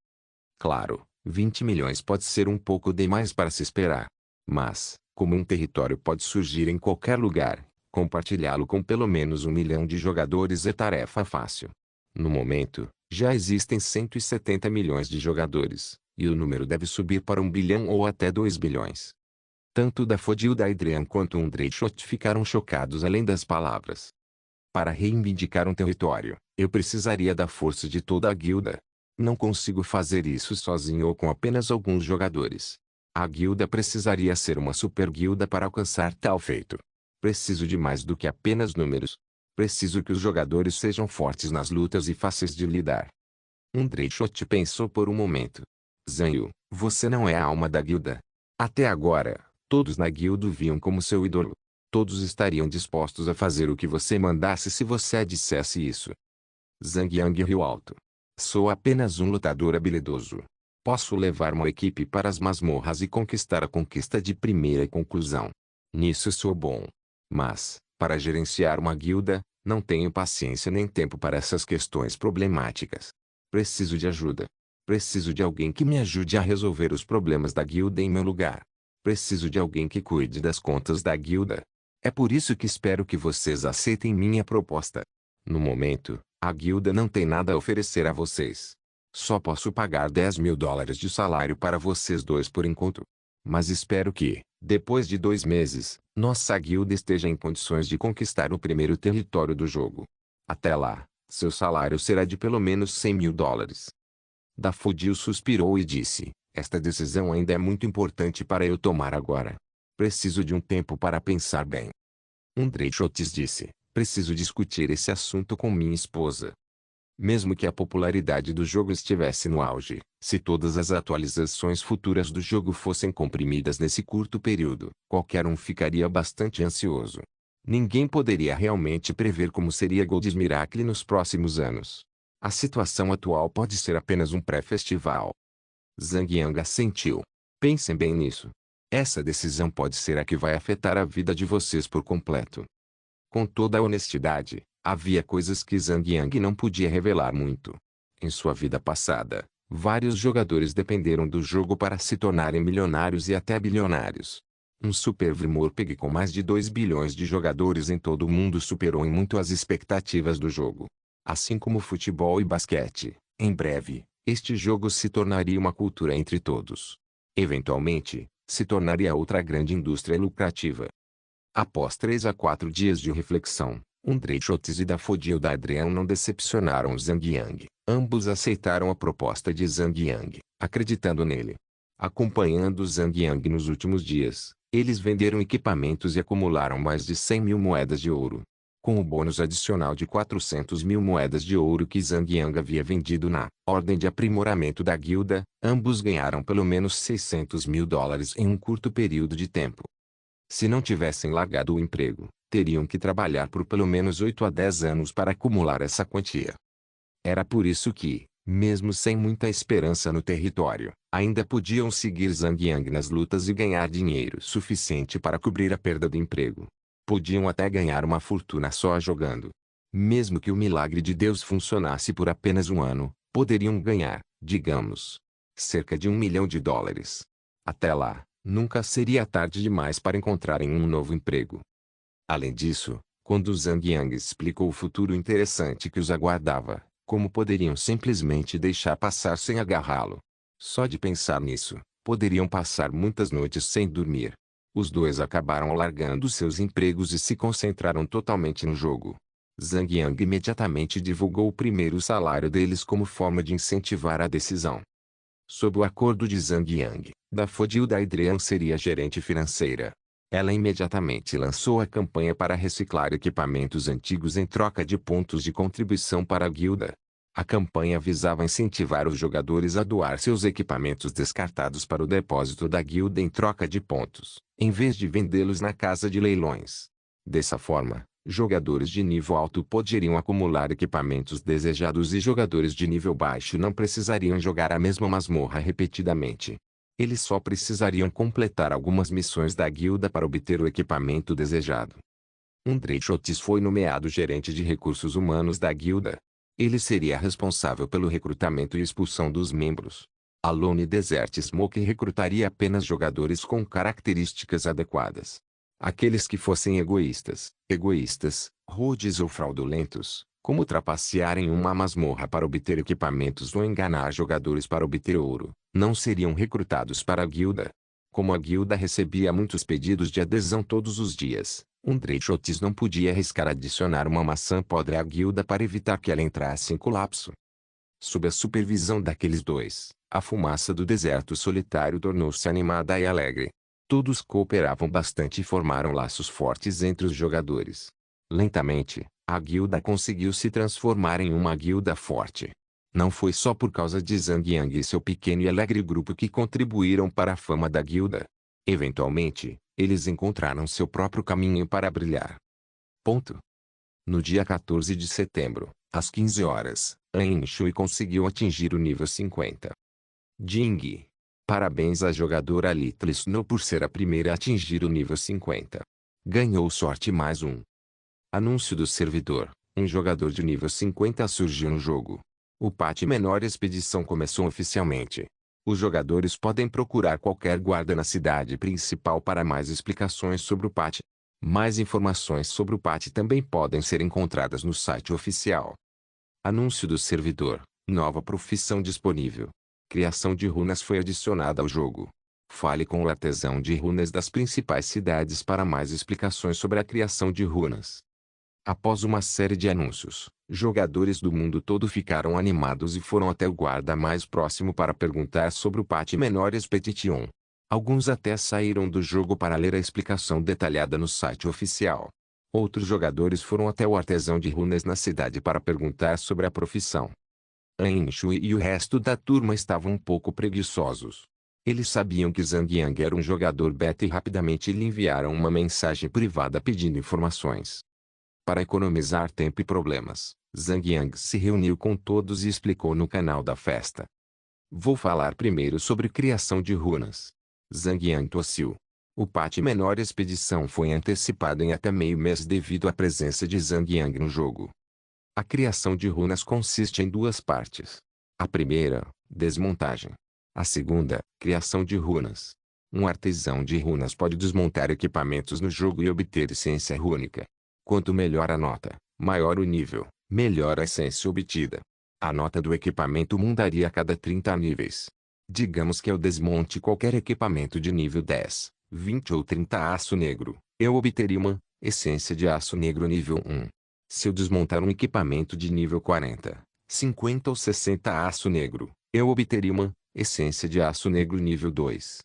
Claro, 20 milhões pode ser um pouco demais para se esperar. Mas, como um território pode surgir em qualquer lugar, compartilhá-lo com pelo menos 1 milhão de jogadores é tarefa fácil. No momento, já existem 170 milhões de jogadores, e o número deve subir para 1 bilhão ou até 2 bilhões. Tanto Daffodil Adrian quanto Dreyshot ficaram chocados além das palavras. Para reivindicar um território, eu precisaria da força de toda a guilda. Não consigo fazer isso sozinho ou com apenas alguns jogadores. A guilda precisaria ser uma super guilda para alcançar tal feito. Preciso de mais do que apenas números. Preciso que os jogadores sejam fortes nas lutas e fáceis de lidar. Dreyshot pensou por um momento. Zanyu, você não é a alma da guilda. Até agora, todos na guilda o viam como seu ídolo. Todos estariam dispostos a fazer o que você mandasse se você dissesse isso. Zhang Yang riu alto. Sou apenas um lutador habilidoso. Posso levar uma equipe para as masmorras e conquistar a conquista de primeira conclusão. Nisso sou bom. Mas, para gerenciar uma guilda, não tenho paciência nem tempo para essas questões problemáticas. Preciso de ajuda. Preciso de alguém que me ajude a resolver os problemas da guilda em meu lugar. Preciso de alguém que cuide das contas da guilda. É por isso que espero que vocês aceitem minha proposta. No momento, a guilda não tem nada a oferecer a vocês. Só posso pagar 10 mil dólares de salário para vocês dois por enquanto. Mas espero que, depois de 2 meses, nossa guilda esteja em condições de conquistar o primeiro território do jogo. Até lá, seu salário será de pelo menos 100 mil dólares. Daffodil suspirou e disse, esta decisão ainda é muito importante para eu tomar agora. Preciso de um tempo para pensar bem. Dreyshot disse, preciso discutir esse assunto com minha esposa. Mesmo que a popularidade do jogo estivesse no auge, se todas as atualizações futuras do jogo fossem comprimidas nesse curto período, qualquer um ficaria bastante ansioso. Ninguém poderia realmente prever como seria Gold's Miracle nos próximos anos. A situação atual pode ser apenas um pré-festival. Zhang Yang assentiu. Pensem bem nisso. Essa decisão pode ser a que vai afetar a vida de vocês por completo. Com toda a honestidade, havia coisas que Zhang Yang não podia revelar muito. Em sua vida passada, vários jogadores dependeram do jogo para se tornarem milionários e até bilionários. Um Super Vmorpg com mais de 2 bilhões de jogadores em todo o mundo superou em muito as expectativas do jogo. Assim como futebol e basquete, em breve, este jogo se tornaria uma cultura entre todos. Eventualmente, se tornaria outra grande indústria lucrativa. Após 3 a 4 dias de reflexão, Schultz e Daffodil Adrian não decepcionaram Zhang Yang. Ambos aceitaram a proposta de Zhang Yang, acreditando nele. Acompanhando Zhang Yang nos últimos dias, eles venderam equipamentos e acumularam mais de 100 mil moedas de ouro. Com o bônus adicional de 400 mil moedas de ouro que Zhang Yang havia vendido na ordem de aprimoramento da guilda, ambos ganharam pelo menos 600 mil dólares em um curto período de tempo. Se não tivessem largado o emprego, teriam que trabalhar por pelo menos 8 a 10 anos para acumular essa quantia. Era por isso que, mesmo sem muita esperança no território, ainda podiam seguir Zhang Yang nas lutas e ganhar dinheiro suficiente para cobrir a perda do emprego. Podiam até ganhar uma fortuna só jogando. Mesmo que o milagre de Deus funcionasse por apenas um ano, poderiam ganhar, digamos, cerca de 1 milhão de dólares. Até lá, nunca seria tarde demais para encontrarem um novo emprego. Além disso, quando Zhang Yang explicou o futuro interessante que os aguardava, como poderiam simplesmente deixar passar sem agarrá-lo? Só de pensar nisso, poderiam passar muitas noites sem dormir. Os dois acabaram largando seus empregos e se concentraram totalmente no jogo. Zhang Yang imediatamente divulgou o primeiro salário deles como forma de incentivar a decisão. Sob o acordo de Zhang Yang, Daffodil Adrian seria gerente financeira. Ela imediatamente lançou a campanha para reciclar equipamentos antigos em troca de pontos de contribuição para a guilda. A campanha visava incentivar os jogadores a doar seus equipamentos descartados para o depósito da guilda em troca de pontos, em vez de vendê-los na casa de leilões. Dessa forma, jogadores de nível alto poderiam acumular equipamentos desejados e jogadores de nível baixo não precisariam jogar a mesma masmorra repetidamente. Eles só precisariam completar algumas missões da guilda para obter o equipamento desejado. Schultz foi nomeado gerente de recursos humanos da guilda. Ele seria responsável pelo recrutamento e expulsão dos membros. A Lone Desert Smoke recrutaria apenas jogadores com características adequadas. Aqueles que fossem egoístas, rudes ou fraudulentos, como trapacear em uma masmorra para obter equipamentos ou enganar jogadores para obter ouro, não seriam recrutados para a guilda. Como a guilda recebia muitos pedidos de adesão todos os dias, Schultz não podia arriscar adicionar uma maçã podre à guilda para evitar que ela entrasse em colapso. Sob a supervisão daqueles dois, a fumaça do deserto solitário tornou-se animada e alegre. Todos cooperavam bastante e formaram laços fortes entre os jogadores. Lentamente, a guilda conseguiu se transformar em uma guilda forte. Não foi só por causa de Zhang Yang e seu pequeno e alegre grupo que contribuíram para a fama da guilda. Eventualmente, eles encontraram seu próprio caminho para brilhar. No dia 14 de setembro, às 15 horas, An Shui conseguiu atingir o nível 50. Jing. Parabéns à jogadora Little Snow por ser a primeira a atingir o nível 50. Ganhou sorte mais um. Anúncio do servidor. Um jogador de nível 50 surgiu no jogo. O patch menor expedição começou oficialmente. Os jogadores podem procurar qualquer guarda na cidade principal para mais explicações sobre o patch. Mais informações sobre o patch também podem ser encontradas no site oficial. Anúncio do servidor. Nova profissão disponível. Criação de runas foi adicionada ao jogo. Fale com o artesão de runas das principais cidades para mais explicações sobre a criação de runas. Após uma série de anúncios, jogadores do mundo todo ficaram animados e foram até o guarda mais próximo para perguntar sobre o patch menor Expedition. Alguns até saíram do jogo para ler a explicação detalhada no site oficial. Outros jogadores foram até o artesão de runas na cidade para perguntar sobre a profissão. An Shui e o resto da turma estavam um pouco preguiçosos. Eles sabiam que Zhang Yang era um jogador beta e rapidamente lhe enviaram uma mensagem privada pedindo informações. Para economizar tempo e problemas, Zhang Yang se reuniu com todos e explicou no canal da festa. Vou falar primeiro sobre criação de runas. Zhang Yang tossiu. O patch menor expedição foi antecipado em até meio mês devido à presença de Zhang Yang no jogo. A criação de runas consiste em duas partes. A primeira, desmontagem. A segunda, criação de runas. Um artesão de runas pode desmontar equipamentos no jogo e obter essência rúnica. Quanto melhor a nota, maior o nível, melhor a essência obtida. A nota do equipamento mudaria a cada 30 níveis. Digamos que eu desmonte qualquer equipamento de nível 10, 20 ou 30 aço negro. Eu obteria uma essência de aço negro nível 1. Se eu desmontar um equipamento de nível 40, 50 ou 60 aço negro, eu obteria uma essência de aço negro nível 2.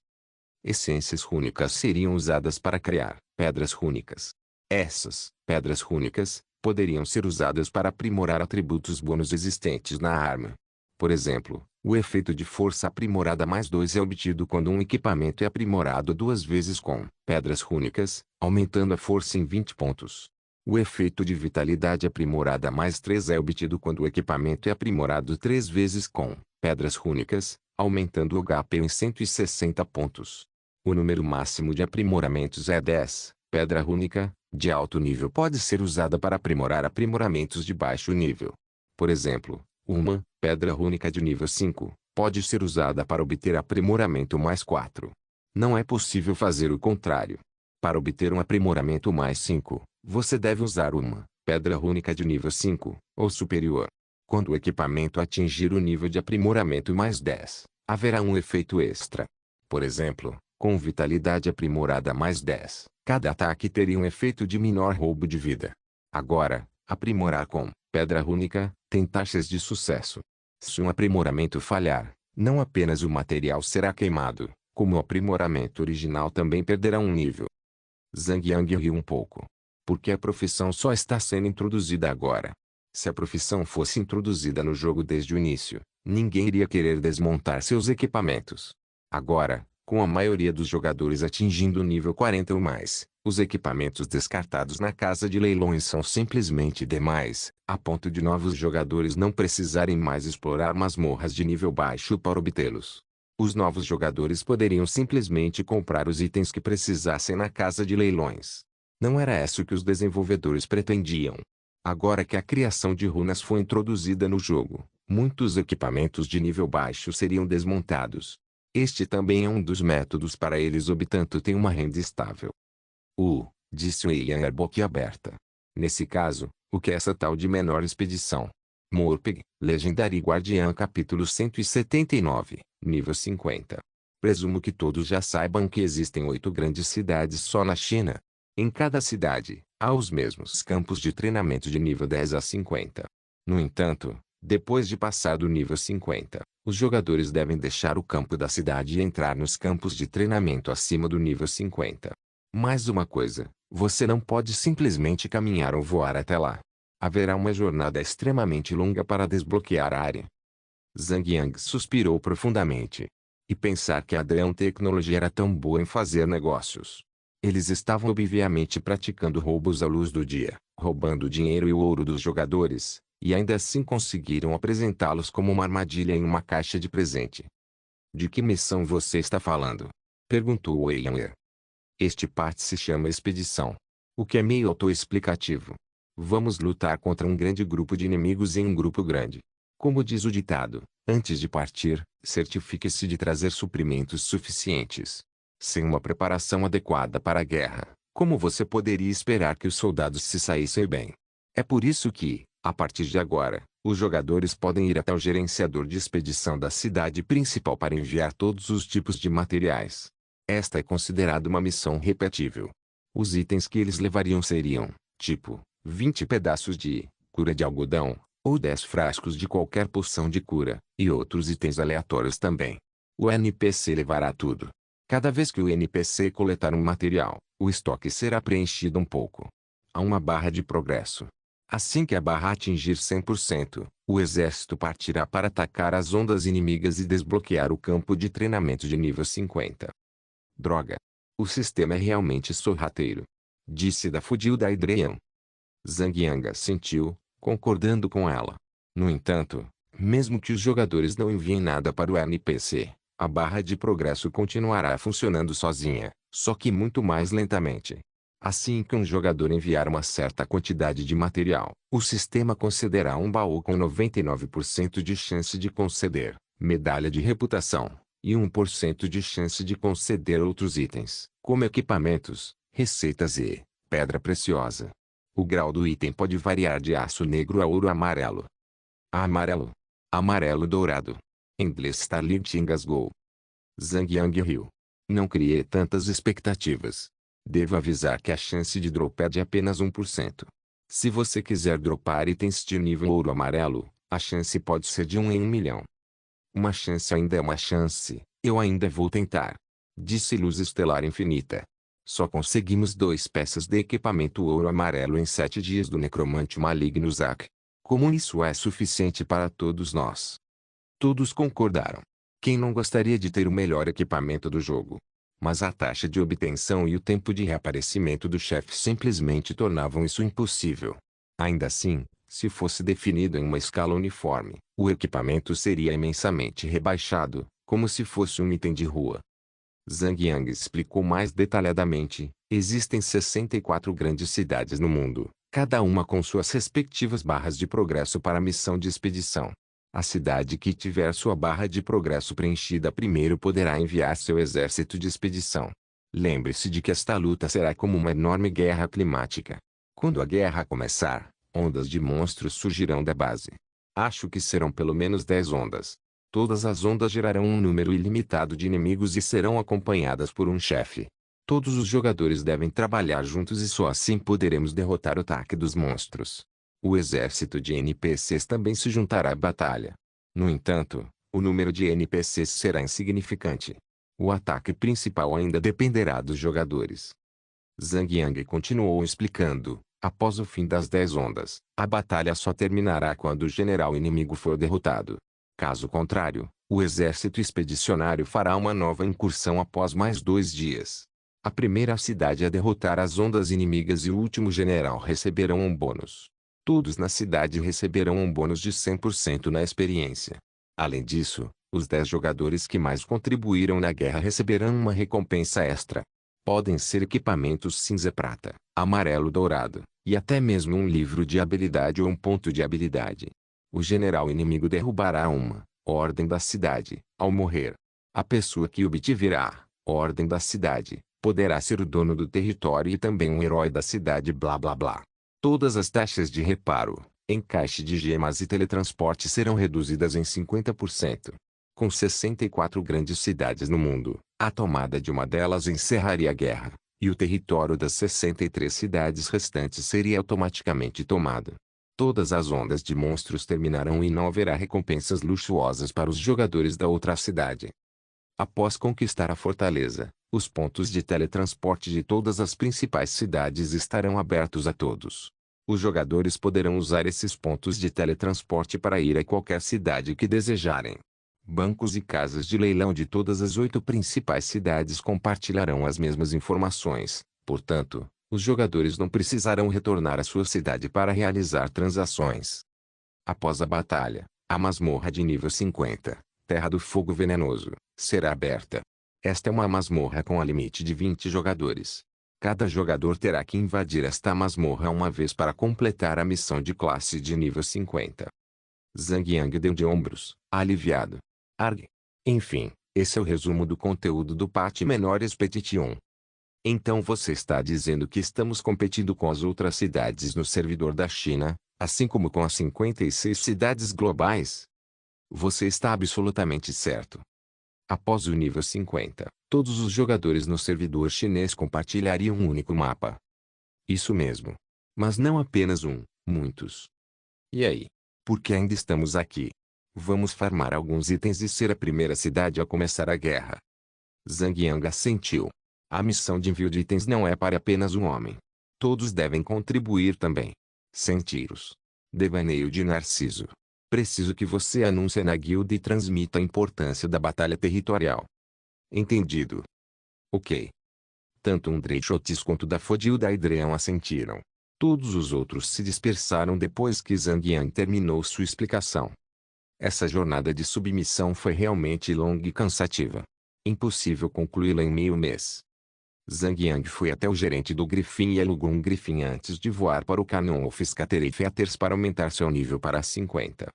Essências rúnicas seriam usadas para criar pedras rúnicas. Essas pedras rúnicas poderiam ser usadas para aprimorar atributos bônus existentes na arma. Por exemplo, o efeito de força aprimorada mais 2 é obtido quando um equipamento é aprimorado 2 vezes com pedras rúnicas, aumentando a força em 20 pontos. O efeito de vitalidade aprimorada mais 3 é obtido quando o equipamento é aprimorado 3 vezes com pedras rúnicas, aumentando o HP em 160 pontos. O número máximo de aprimoramentos é 10. Pedra rúnica, de alto nível pode ser usada para aprimorar aprimoramentos de baixo nível. Por exemplo, uma pedra rúnica de nível 5 pode ser usada para obter aprimoramento mais 4. Não é possível fazer o contrário. Para obter um aprimoramento mais 5, você deve usar uma pedra rúnica de nível 5 ou superior. Quando o equipamento atingir o nível de aprimoramento mais 10, haverá um efeito extra. Por exemplo, com vitalidade aprimorada mais 10, cada ataque teria um efeito de menor roubo de vida. Agora, aprimorar com pedra rúnica tem taxas de sucesso. Se um aprimoramento falhar, não apenas o material será queimado, como o aprimoramento original também perderá um nível. Zhang Yang riu um pouco. Porque a profissão só está sendo introduzida agora. Se a profissão fosse introduzida no jogo desde o início, ninguém iria querer desmontar seus equipamentos. Agora, com a maioria dos jogadores atingindo o nível 40 ou mais, os equipamentos descartados na casa de leilões são simplesmente demais, a ponto de novos jogadores não precisarem mais explorar masmorras de nível baixo para obtê-los. Os novos jogadores poderiam simplesmente comprar os itens que precisassem na casa de leilões. Não era isso que os desenvolvedores pretendiam. Agora que a criação de runas foi introduzida no jogo, muitos equipamentos de nível baixo seriam desmontados. Este também é um dos métodos para eles obtanto ter uma renda estável. Disse Wei boquiaberta. Nesse caso, o que é essa tal de menor expedição? Morpeg, Legendary Guardian capítulo 179, nível 50. Presumo que todos já saibam que existem 8 grandes cidades só na China. Em cada cidade, há os mesmos campos de treinamento de nível 10 a 50. No entanto, depois de passar do nível 50, os jogadores devem deixar o campo da cidade e entrar nos campos de treinamento acima do nível 50. Mais uma coisa, você não pode simplesmente caminhar ou voar até lá. Haverá uma jornada extremamente longa para desbloquear a área. Zhang Yang suspirou profundamente. E pensar que a Adreon Technology era tão boa em fazer negócios. Eles estavam obviamente praticando roubos à luz do dia, roubando o dinheiro e o ouro dos jogadores, e ainda assim conseguiram apresentá-los como uma armadilha em uma caixa de presente. De que missão você está falando? Perguntou Wei Yan. Este parte se chama expedição. O que é meio autoexplicativo. Vamos lutar contra um grande grupo de inimigos em um grupo grande. Como diz o ditado, antes de partir, certifique-se de trazer suprimentos suficientes. Sem uma preparação adequada para a guerra, como você poderia esperar que os soldados se saíssem bem? É por isso que, a partir de agora, os jogadores podem ir até o gerenciador de expedição da cidade principal para enviar todos os tipos de materiais. Esta é considerada uma missão repetível. Os itens que eles levariam seriam, tipo, 20 pedaços de cura de algodão, ou 10 frascos de qualquer poção de cura, e outros itens aleatórios também. O NPC levará tudo. Cada vez que o NPC coletar um material, o estoque será preenchido um pouco. Há uma barra de progresso. Assim que a barra atingir 100%, o exército partirá para atacar as ondas inimigas e desbloquear o campo de treinamento de nível 50. Droga! O sistema é realmente sorrateiro. Disse Dafodil Adrean. Zhang Yang assentiu, concordando com ela. No entanto, mesmo que os jogadores não enviem nada para o NPC, a barra de progresso continuará funcionando sozinha, só que muito mais lentamente. Assim que um jogador enviar uma certa quantidade de material, o sistema concederá um baú com 99% de chance de conceder medalha de reputação, e 1% de chance de conceder outros itens, como equipamentos, receitas e pedra preciosa. O grau do item pode variar de aço negro a ouro amarelo. Amarelo. Amarelo dourado. Em inglês Starlink engasgou. Zhang Yang riu. Não criei tantas expectativas. Devo avisar que a chance de drop é de apenas 1%. Se você quiser dropar itens de nível ouro amarelo, a chance pode ser de 1 em 1 milhão. Uma chance ainda é uma chance, eu ainda vou tentar. Disse Luz Estelar Infinita. Só conseguimos 2 peças de equipamento ouro amarelo em 7 dias do necromante maligno Zack. Como isso é suficiente para todos nós? Todos concordaram. Quem não gostaria de ter o melhor equipamento do jogo? Mas a taxa de obtenção e o tempo de reaparecimento do chefe simplesmente tornavam isso impossível. Ainda assim, se fosse definido em uma escala uniforme, o equipamento seria imensamente rebaixado, como se fosse um item de rua. Zhang Yang explicou mais detalhadamente: existem 64 grandes cidades no mundo, cada uma com suas respectivas barras de progresso para a missão de expedição. A cidade que tiver sua barra de progresso preenchida primeiro poderá enviar seu exército de expedição. Lembre-se de que esta luta será como uma enorme guerra climática. Quando a guerra começar, ondas de monstros surgirão da base. Acho que serão pelo menos 10 ondas. Todas as ondas gerarão um número ilimitado de inimigos e serão acompanhadas por um chefe. Todos os jogadores devem trabalhar juntos e só assim poderemos derrotar o ataque dos monstros. O exército de NPCs também se juntará à batalha. No entanto, o número de NPCs será insignificante. O ataque principal ainda dependerá dos jogadores. Zhang Yang continuou explicando: após o fim das 10 ondas, a batalha só terminará quando o general inimigo for derrotado. Caso contrário, o exército expedicionário fará uma nova incursão após mais 2 dias. A primeira cidade a derrotar as ondas inimigas e o último general receberão um bônus. Todos na cidade receberão um bônus de 100% na experiência. Além disso, os 10 jogadores que mais contribuíram na guerra receberão uma recompensa extra. Podem ser equipamentos cinza prata, amarelo dourado, e até mesmo um livro de habilidade ou um ponto de habilidade. O general inimigo derrubará uma ordem da cidade, ao morrer. A pessoa que obtiver a ordem da cidade poderá ser o dono do território e também um herói da cidade blá blá blá. Todas as taxas de reparo, encaixe de gemas e teletransporte serão reduzidas em 50%. Com 64 grandes cidades no mundo, a tomada de uma delas encerraria a guerra, e o território das 63 cidades restantes seria automaticamente tomado. Todas as ondas de monstros terminarão e não haverá recompensas luxuosas para os jogadores da outra cidade. Após conquistar a fortaleza, os pontos de teletransporte de todas as principais cidades estarão abertos a todos. Os jogadores poderão usar esses pontos de teletransporte para ir a qualquer cidade que desejarem. Bancos e casas de leilão de todas as 8 principais cidades compartilharão as mesmas informações, portanto, os jogadores não precisarão retornar à sua cidade para realizar transações. Após a batalha, a masmorra de nível 50, Terra do Fogo Venenoso, será aberta. Esta é uma masmorra com a limite de 20 jogadores. Cada jogador terá que invadir esta masmorra uma vez para completar a missão de classe de nível 50. Zhang Yang deu de ombros, aliviado. Arg. Enfim, esse é o resumo do conteúdo do Patch Menor Expedition. Então você está dizendo que estamos competindo com as outras cidades no servidor da China, assim como com as 56 cidades globais? Você está absolutamente certo. Após o nível 50, todos os jogadores no servidor chinês compartilhariam um único mapa. Isso mesmo. Mas não apenas um, muitos. E aí? Por que ainda estamos aqui? Vamos farmar alguns itens e ser a primeira cidade a começar a guerra. Zhang Yang assentiu. A missão de envio de itens não é para apenas um homem. Todos devem contribuir também. Sem tiros. Devaneio de Narciso. Preciso que você anuncie na guilda e transmita a importância da batalha territorial. Entendido. Ok. Tanto um Dreychotis quanto da Fodilda Hydreon assentiram. Todos os outros se dispersaram depois que Zhang Yang terminou sua explicação. Essa jornada de submissão foi realmente longa e cansativa. Impossível concluí-la em meio mês. Zhang Yang foi até o gerente do Griffin e alugou um Griffin antes de voar para o Canyon of Scattered Feathers para aumentar seu nível para 50.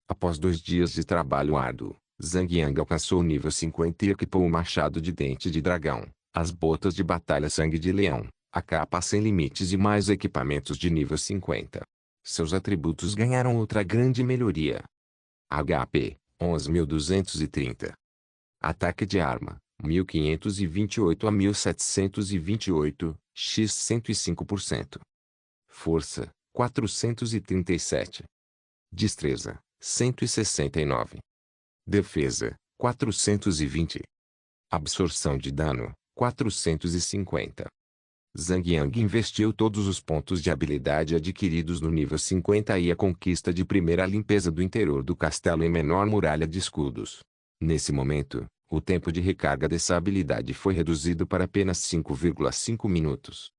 Após 2 dias de trabalho árduo, Zhang Yang alcançou o nível 50 e equipou o machado de dente de dragão, as botas de batalha sangue de leão, a capa sem limites e mais equipamentos de nível 50. Seus atributos ganharam outra grande melhoria. HP, 11.230. Ataque de arma, 1528 a 1728, x 105%. Força, 437. Destreza, 169. Defesa, 420. Absorção de dano, 450. Zhang Yang investiu todos os pontos de habilidade adquiridos no nível 50 e a conquista de primeira limpeza do interior do castelo em menor muralha de escudos. Nesse momento, o tempo de recarga dessa habilidade foi reduzido para apenas 5,5 minutos.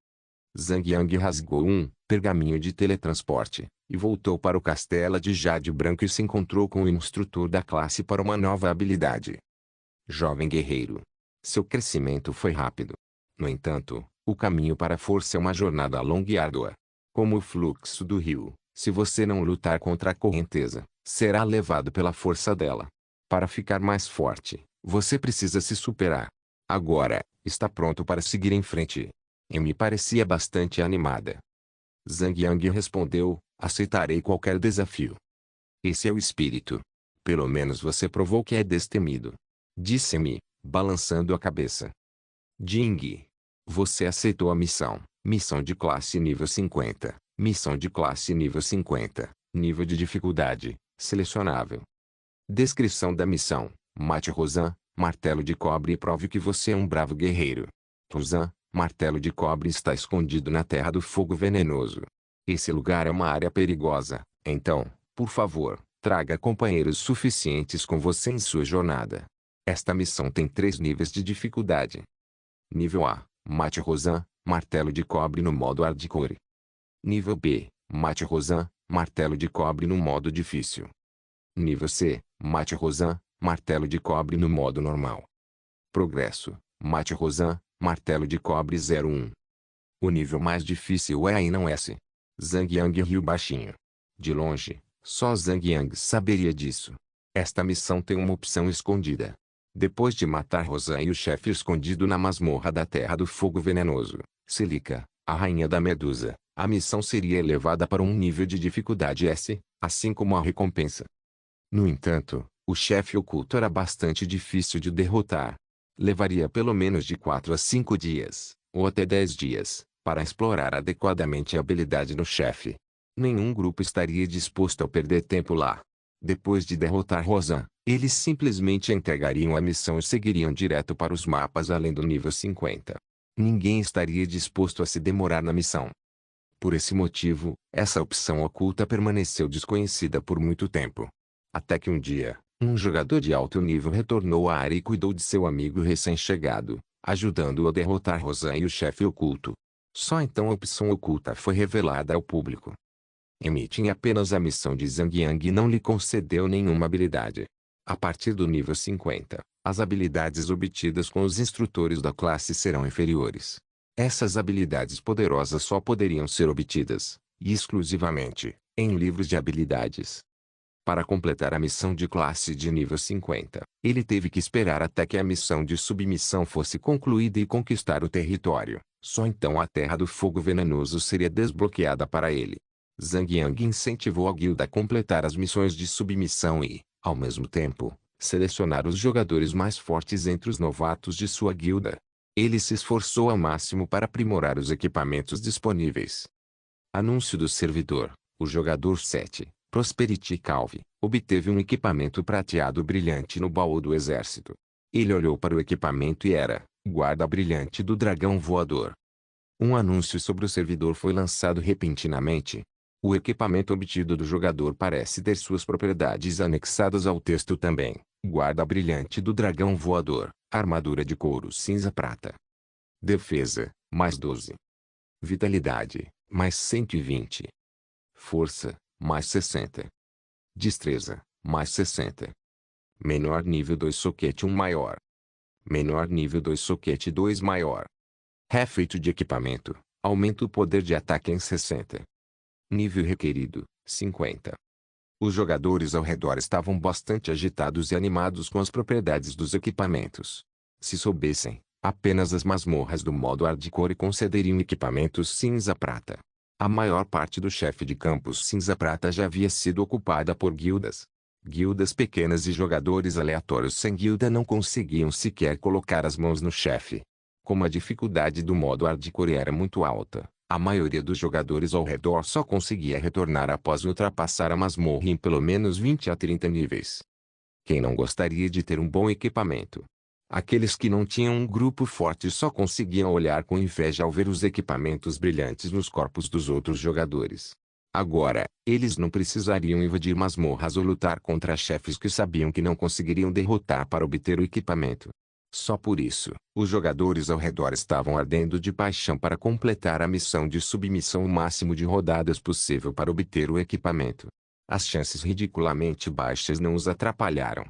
Zhang Yang rasgou um pergaminho de teletransporte e voltou para o castelo de Jade Branco e se encontrou com o instrutor da classe para uma nova habilidade. Jovem guerreiro. Seu crescimento foi rápido. No entanto, o caminho para a força é uma jornada longa e árdua. Como o fluxo do rio, se você não lutar contra a correnteza, será levado pela força dela. Para ficar mais forte, você precisa se superar. Agora, está pronto para seguir em frente. Me parecia bastante animada. Zhang Yang respondeu, aceitarei qualquer desafio. Esse é o espírito. Pelo menos você provou que é destemido. Disse-me, balançando a cabeça. Jing. Você aceitou a missão. Missão de classe nível 50. Missão de classe nível 50. Nível de dificuldade, selecionável. Descrição da missão. Mate Rosan, martelo de cobre e prove que você é um bravo guerreiro. Rosan, martelo de cobre está escondido na Terra do Fogo Venenoso. Esse lugar é uma área perigosa, então, por favor, traga companheiros suficientes com você em sua jornada. Esta missão tem 3 níveis de dificuldade. Nível A, Mate Rosan, martelo de cobre no modo hardcore. Nível B, Mate Rosan, martelo de cobre no modo difícil. Nível C, Mate Rosan, martelo de cobre no modo normal. Progresso, Mate Rosan, martelo de cobre 01. O nível mais difícil é a e não S. Zhang Yang riu baixinho. De longe, só Zhang Yang saberia disso. Esta missão tem uma opção escondida. Depois de matar Rosan e o chefe escondido na masmorra da Terra do Fogo Venenoso, Celica, a rainha da Medusa, a missão seria elevada para um nível de dificuldade S, assim como a recompensa. No entanto, o chefe oculto era bastante difícil de derrotar. Levaria pelo menos de 4 a 5 dias, ou até 10 dias, para explorar adequadamente a habilidade do chefe. Nenhum grupo estaria disposto a perder tempo lá. Depois de derrotar Rosan, eles simplesmente entregariam a missão e seguiriam direto para os mapas além do nível 50. Ninguém estaria disposto a se demorar na missão. Por esse motivo, essa opção oculta permaneceu desconhecida por muito tempo. Até que um dia, um jogador de alto nível retornou à área e cuidou de seu amigo recém-chegado, ajudando-o a derrotar Rosan e o chefe oculto. Só então a opção oculta foi revelada ao público. Tinha apenas a missão de Zhang Yang e não lhe concedeu nenhuma habilidade. A partir do nível 50, as habilidades obtidas com os instrutores da classe serão inferiores. Essas habilidades poderosas só poderiam ser obtidas, e exclusivamente, em livros de habilidades. Para completar a missão de classe de nível 50, ele teve que esperar até que a missão de submissão fosse concluída e conquistar o território. Só então a Terra do Fogo Venenoso seria desbloqueada para ele. Zhang Yang incentivou a guilda a completar as missões de submissão e, ao mesmo tempo, selecionar os jogadores mais fortes entre os novatos de sua guilda. Ele se esforçou ao máximo para aprimorar os equipamentos disponíveis. Anúncio do servidor. O jogador 7, Prosperity Calvi, obteve um equipamento prateado brilhante no baú do exército. Ele olhou para o equipamento e era guarda brilhante do dragão voador. Um anúncio sobre o servidor foi lançado repentinamente. O equipamento obtido do jogador parece ter suas propriedades anexadas ao texto também. Guarda brilhante do dragão voador, armadura de couro cinza-prata. Defesa, mais 12. Vitalidade, mais 120. Força, mais 60. Destreza, mais 60. Menor nível 2 soquete 1 maior. Menor nível 2 soquete 2 maior. Refeito de equipamento, aumenta o poder de ataque em 60. Nível requerido, 50. Os jogadores ao redor estavam bastante agitados e animados com as propriedades dos equipamentos. Se soubessem, apenas as masmorras do modo hardcore concederiam equipamentos cinza-prata. A maior parte do chefe de campos cinza-prata já havia sido ocupada por guildas. Guildas pequenas e jogadores aleatórios sem guilda não conseguiam sequer colocar as mãos no chefe. Como a dificuldade do modo hardcore era muito alta, a maioria dos jogadores ao redor só conseguia retornar após ultrapassar a masmorra em pelo menos 20 a 30 níveis. Quem não gostaria de ter um bom equipamento? Aqueles que não tinham um grupo forte só conseguiam olhar com inveja ao ver os equipamentos brilhantes nos corpos dos outros jogadores. Agora, eles não precisariam invadir masmorras ou lutar contra chefes que sabiam que não conseguiriam derrotar para obter o equipamento. Só por isso, os jogadores ao redor estavam ardendo de paixão para completar a missão de submissão o máximo de rodadas possível para obter o equipamento. As chances ridiculamente baixas não os atrapalharam.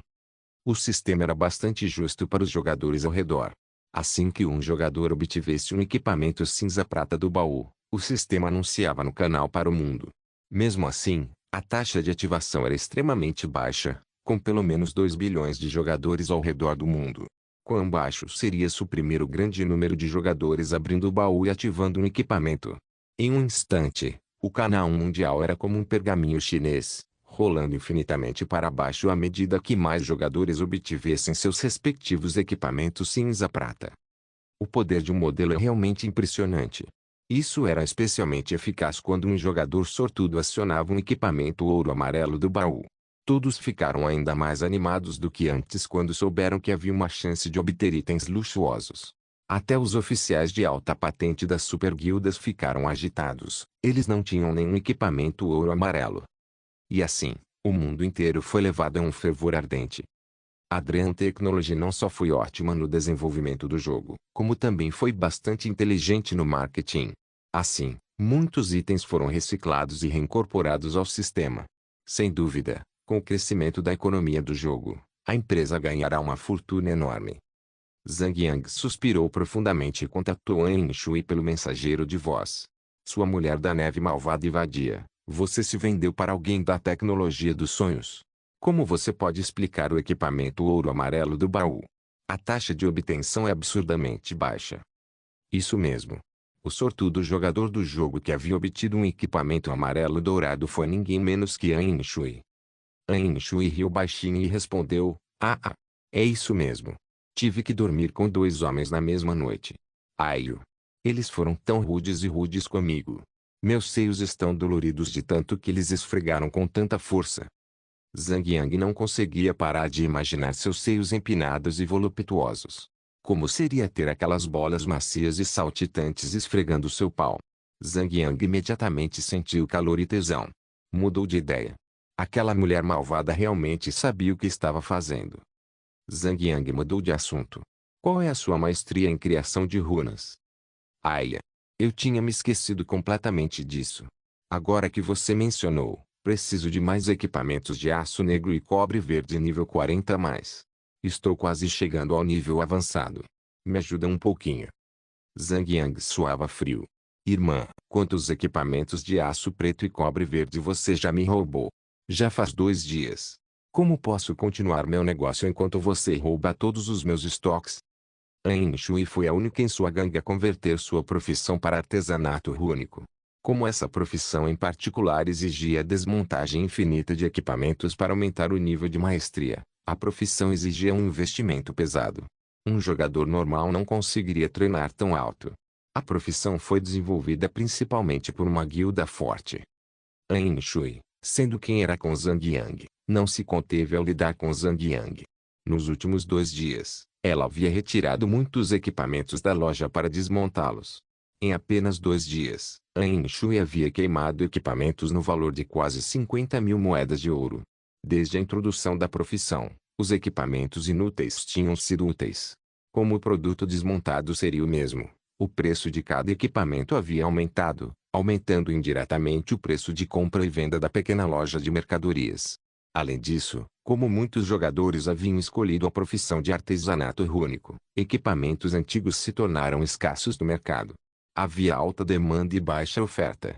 O sistema era bastante justo para os jogadores ao redor. Assim que um jogador obtivesse um equipamento cinza-prata do baú, o sistema anunciava no canal para o mundo. Mesmo assim, a taxa de ativação era extremamente baixa, com pelo menos 2 bilhões de jogadores ao redor do mundo. Quão baixo seria suprimir o grande número de jogadores abrindo o baú e ativando um equipamento? Em um instante, o canal mundial era como um pergaminho chinês, rolando infinitamente para baixo à medida que mais jogadores obtivessem seus respectivos equipamentos cinza-prata. O poder de um modelo é realmente impressionante. Isso era especialmente eficaz quando um jogador sortudo acionava um equipamento ouro-amarelo do baú. Todos ficaram ainda mais animados do que antes quando souberam que havia uma chance de obter itens luxuosos. Até os oficiais de alta patente das superguildas ficaram agitados. Eles não tinham nenhum equipamento ouro-amarelo. E assim, o mundo inteiro foi levado a um fervor ardente. A Dream Technology não só foi ótima no desenvolvimento do jogo, como também foi bastante inteligente no marketing. Assim, muitos itens foram reciclados e reincorporados ao sistema. Sem dúvida, com o crescimento da economia do jogo, a empresa ganhará uma fortuna enorme. Zhang Yang suspirou profundamente e contatou An Shui pelo mensageiro de voz. Sua mulher da neve malvada e vadia, você se vendeu para alguém da tecnologia dos sonhos. Como você pode explicar o equipamento ouro-amarelo do baú? A taxa de obtenção é absurdamente baixa. Isso mesmo. O sortudo jogador do jogo que havia obtido um equipamento amarelo-dourado foi ninguém menos que An Shui. An Shui riu baixinho e respondeu, é isso mesmo. Tive que dormir com 2 homens na mesma noite. Aio. Eles foram tão rudes comigo. Meus seios estão doloridos de tanto que eles esfregaram com tanta força. Zhang Yang não conseguia parar de imaginar seus seios empinados e voluptuosos. Como seria ter aquelas bolas macias e saltitantes esfregando seu pau? Zhang Yang imediatamente sentiu calor e tesão. Mudou de ideia. Aquela mulher malvada realmente sabia o que estava fazendo. Zhang Yang mudou de assunto. Qual é a sua maestria em criação de runas? Aia. Eu tinha me esquecido completamente disso. Agora que você mencionou, preciso de mais equipamentos de aço negro e cobre verde nível 40 a mais. Estou quase chegando ao nível avançado. Me ajuda um pouquinho. Zhang Yang suava frio. Irmã, quantos equipamentos de aço preto e cobre verde você já me roubou? Já faz 2 dias. Como posso continuar meu negócio enquanto você rouba todos os meus estoques? An Shui foi a única em sua gangue a converter sua profissão para artesanato rúnico. Como essa profissão em particular exigia a desmontagem infinita de equipamentos para aumentar o nível de maestria, a profissão exigia um investimento pesado. Um jogador normal não conseguiria treinar tão alto. A profissão foi desenvolvida principalmente por uma guilda forte. An Shui, sendo quem era com Zhang Yang, não se conteve ao lidar com Zhang Yang. Nos últimos 2 dias, ela havia retirado muitos equipamentos da loja para desmontá-los. Em apenas 2 dias, An Shui havia queimado equipamentos no valor de quase 50.000 moedas de ouro. Desde a introdução da profissão, os equipamentos inúteis tinham sido úteis. Como o produto desmontado seria o mesmo, o preço de cada equipamento havia aumentado, aumentando indiretamente o preço de compra e venda da pequena loja de mercadorias. Além disso, como muitos jogadores haviam escolhido a profissão de artesanato rúnico, equipamentos antigos se tornaram escassos no mercado. Havia alta demanda e baixa oferta.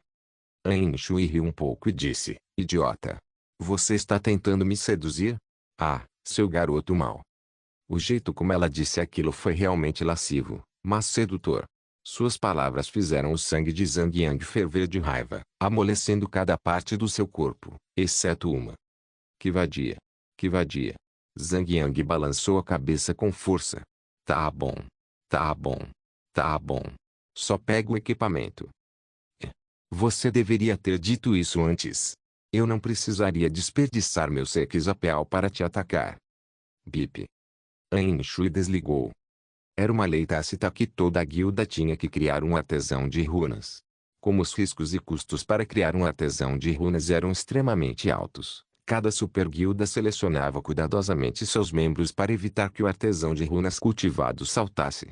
An Shui riu um pouco e disse, idiota. Você está tentando me seduzir? Ah, seu garoto mau. O jeito como ela disse aquilo foi realmente lascivo, mas sedutor. Suas palavras fizeram o sangue de Zhang Yang ferver de raiva, amolecendo cada parte do seu corpo, exceto uma. Que vadia! Que vadia! Zhang Yang balançou a cabeça com força. Tá bom. Tá bom. Tá bom. Só pega o equipamento. Você deveria ter dito isso antes. Eu não precisaria desperdiçar meu Sekizapeal para te atacar. Bip. Ain Shui desligou. Era uma lei tácita que toda a guilda tinha que criar um artesão de runas. Como os riscos e custos para criar um artesão de runas eram extremamente altos, cada super guilda selecionava cuidadosamente seus membros para evitar que o artesão de runas cultivado saltasse.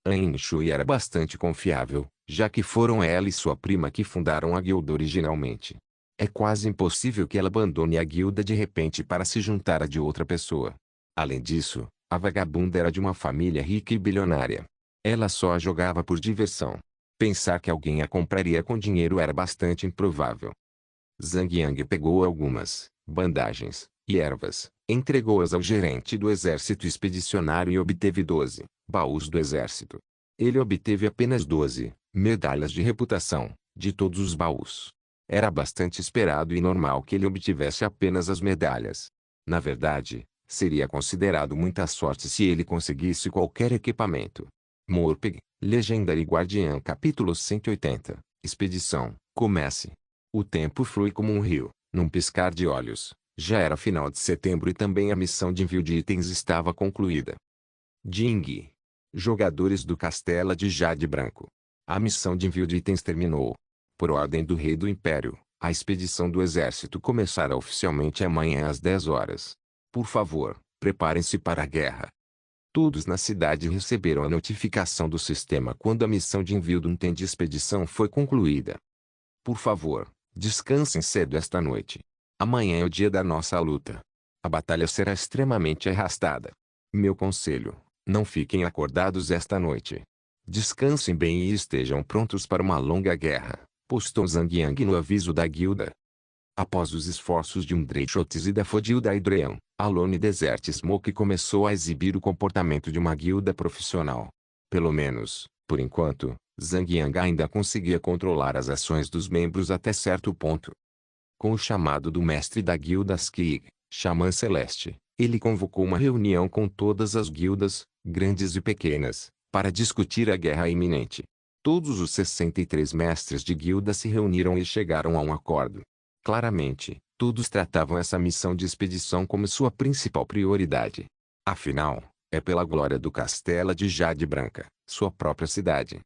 Ain Shui era bastante confiável, já que foram ela e sua prima que fundaram a guilda originalmente. É quase impossível que ela abandone a guilda de repente para se juntar a de outra pessoa. Além disso, a vagabunda era de uma família rica e bilionária. Ela só a jogava por diversão. Pensar que alguém a compraria com dinheiro era bastante improvável. Zhang Yang pegou algumas bandagens e ervas, entregou-as ao gerente do exército expedicionário e obteve 12 baús do exército. Ele obteve apenas 12 medalhas de reputação, de todos os baús. Era bastante esperado e normal que ele obtivesse apenas as medalhas. Na verdade, seria considerado muita sorte se ele conseguisse qualquer equipamento. Morpeg, Legendary Guardian Capítulo 180, Expedição, comece. O tempo flui como um rio, num piscar de olhos. Já era final de setembro e também a missão de envio de itens estava concluída. Jing. Jogadores do Castelo de Jade Branco. A missão de envio de itens terminou. Por ordem do rei do Império, a expedição do exército começará oficialmente amanhã às 10 horas. Por favor, preparem-se para a guerra. Todos na cidade receberam a notificação do sistema quando a missão de envio do item de expedição foi concluída. Por favor, descansem cedo esta noite. Amanhã é o dia da nossa luta. A batalha será extremamente arrastada. Meu conselho, não fiquem acordados esta noite. Descansem bem e estejam prontos para uma longa guerra, postou Zhang Yang no aviso da guilda. Após os esforços de Dreychotes e da Fodilda Hydreon, a Lone Desert Smoke começou a exibir o comportamento de uma guilda profissional. Pelo menos, por enquanto, Zhang Yang ainda conseguia controlar as ações dos membros até certo ponto. Com o chamado do mestre da guilda Skig, Xamã Celeste, ele convocou uma reunião com todas as guildas, grandes e pequenas, para discutir a guerra iminente. Todos os 63 mestres de guilda se reuniram e chegaram a um acordo. Claramente, todos tratavam essa missão de expedição como sua principal prioridade. Afinal, é pela glória do Castelo de Jade Branca, sua própria cidade.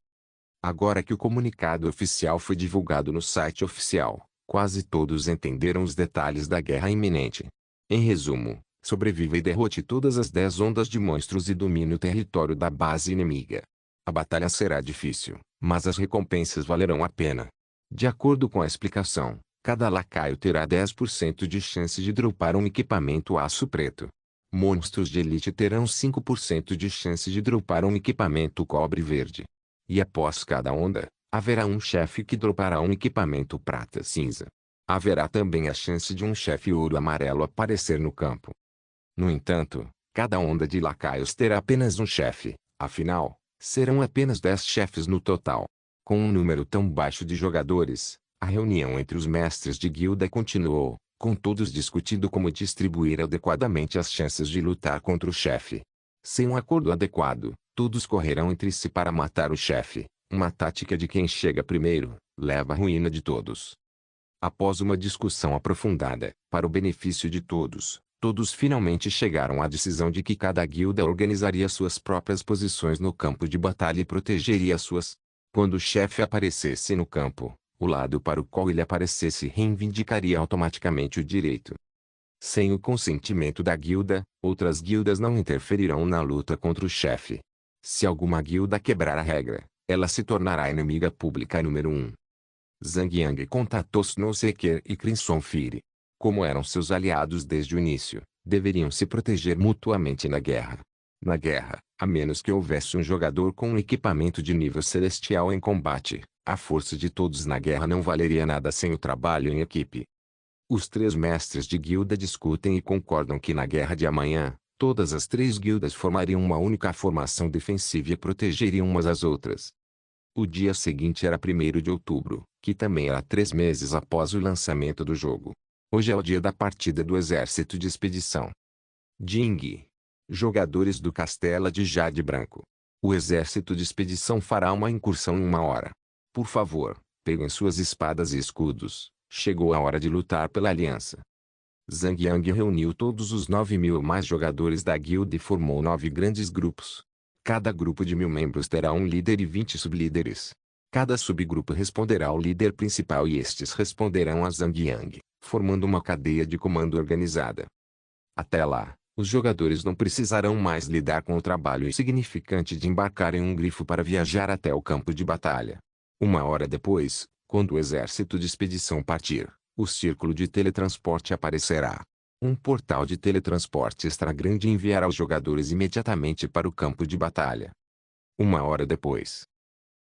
Agora que o comunicado oficial foi divulgado no site oficial, quase todos entenderam os detalhes da guerra iminente. Em resumo, sobreviva e derrote todas as 10 ondas de monstros e domine o território da base inimiga. A batalha será difícil, mas as recompensas valerão a pena. De acordo com a explicação, cada lacaio terá 10% de chance de dropar um equipamento aço preto. Monstros de elite terão 5% de chance de dropar um equipamento cobre verde. E após cada onda, haverá um chefe que dropará um equipamento prata cinza. Haverá também a chance de um chefe ouro amarelo aparecer no campo. No entanto, cada onda de lacaios terá apenas um chefe, afinal, serão apenas 10 chefes no total. Com um número tão baixo de jogadores, a reunião entre os mestres de guilda continuou, com todos discutindo como distribuir adequadamente as chances de lutar contra o chefe. Sem um acordo adequado, todos correrão entre si para matar o chefe, uma tática de quem chega primeiro, leva à ruína de todos. Após uma discussão aprofundada, para o benefício de todos, todos finalmente chegaram à decisão de que cada guilda organizaria suas próprias posições no campo de batalha e protegeria suas. Quando o chefe aparecesse no campo, o lado para o qual ele aparecesse reivindicaria automaticamente o direito. Sem o consentimento da guilda, outras guildas não interferirão na luta contra o chefe. Se alguma guilda quebrar a regra, ela se tornará inimiga pública número 1. Zhang Yang contatou Snowseeker e Crimson Fire. Como eram seus aliados desde o início, deveriam se proteger mutuamente na guerra. Na guerra, a menos que houvesse um jogador com um equipamento de nível celestial em combate, a força de todos na guerra não valeria nada sem o trabalho em equipe. Os três mestres de guilda discutem e concordam que na guerra de amanhã, todas as três guildas formariam uma única formação defensiva e protegeriam umas às outras. O dia seguinte era 1º de outubro, que também era 3 meses após o lançamento do jogo. Hoje é o dia da partida do exército de expedição. Ding. Jogadores do Castelo de Jade Branco. O exército de expedição fará uma incursão em 1 hora. Por favor, peguem suas espadas e escudos. Chegou a hora de lutar pela aliança. Zhang Yang reuniu todos os 9.000 mais jogadores da guilda e formou 9 grandes grupos. Cada grupo de 1.000 membros terá um líder e 20 sublíderes. Cada subgrupo responderá ao líder principal e estes responderão a Zhang Yang, formando uma cadeia de comando organizada. Até lá, os jogadores não precisarão mais lidar com o trabalho insignificante de embarcar em um grifo para viajar até o campo de batalha. 1 hora depois, quando o exército de expedição partir, o círculo de teletransporte aparecerá. Um portal de teletransporte extra grande enviará os jogadores imediatamente para o campo de batalha. 1 hora depois.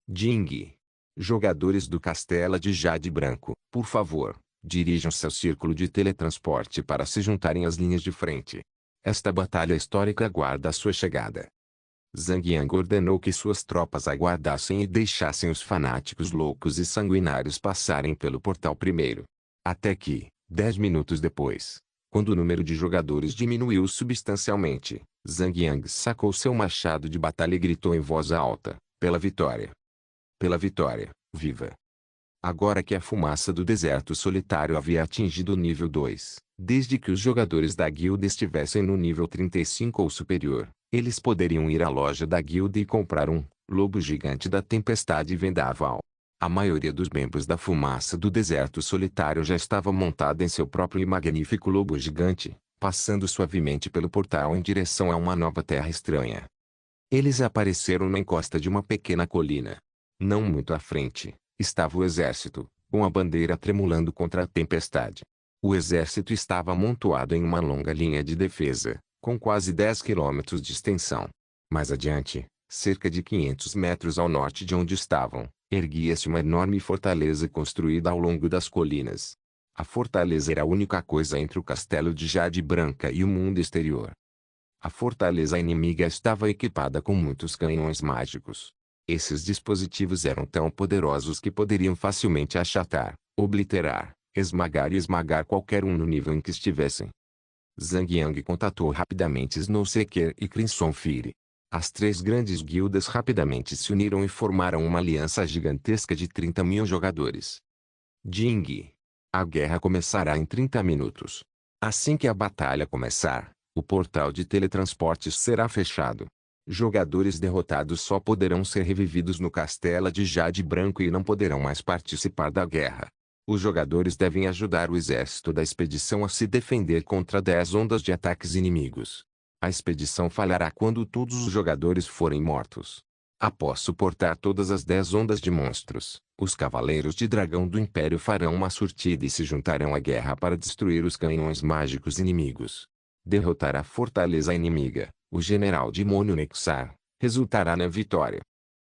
Ding. Jogadores do Castelo de Jade Branco, por favor, dirijam-se ao círculo de teletransporte para se juntarem às linhas de frente. Esta batalha histórica aguarda a sua chegada. Zhang Yang ordenou que suas tropas aguardassem e deixassem os fanáticos loucos e sanguinários passarem pelo portal primeiro. Até que, 10 minutos depois, quando o número de jogadores diminuiu substancialmente, Zhang Yang sacou seu machado de batalha e gritou em voz alta: "Pela vitória! Pela vitória, viva!" Agora que a fumaça do deserto solitário havia atingido o nível 2, desde que os jogadores da guilda estivessem no nível 35 ou superior, eles poderiam ir à loja da guilda e comprar um lobo gigante da tempestade vendaval. A maioria dos membros da fumaça do deserto solitário já estava montada em seu próprio e magnífico lobo gigante, passando suavemente pelo portal em direção a uma nova terra estranha. Eles apareceram na encosta de uma pequena colina. Não muito à frente, estava o exército, com a bandeira tremulando contra a tempestade. O exército estava amontoado em uma longa linha de defesa, com quase 10 quilômetros de extensão. Mais adiante, cerca de 500 metros ao norte de onde estavam, erguia-se uma enorme fortaleza construída ao longo das colinas. A fortaleza era a única coisa entre o castelo de Jade Branca e o mundo exterior. A fortaleza inimiga estava equipada com muitos canhões mágicos. Esses dispositivos eram tão poderosos que poderiam facilmente achatar, obliterar, esmagar e esmagar qualquer um no nível em que estivessem. Zhang Yang contatou rapidamente Snowseeker e Crimson Fire. As três grandes guildas rapidamente se uniram e formaram uma aliança gigantesca de 30.000 jogadores. Ding. A guerra começará em 30 minutos. Assim que a batalha começar, o portal de teletransportes será fechado. Jogadores derrotados só poderão ser revividos no Castelo de Jade Branco e não poderão mais participar da guerra. Os jogadores devem ajudar o exército da expedição a se defender contra 10 ondas de ataques inimigos. A expedição falhará quando todos os jogadores forem mortos. Após suportar todas as 10 ondas de monstros, os Cavaleiros de Dragão do Império farão uma surtida e se juntarão à guerra para destruir os canhões mágicos inimigos. Derrotar a fortaleza inimiga, o general Demônio Nexar, resultará na vitória.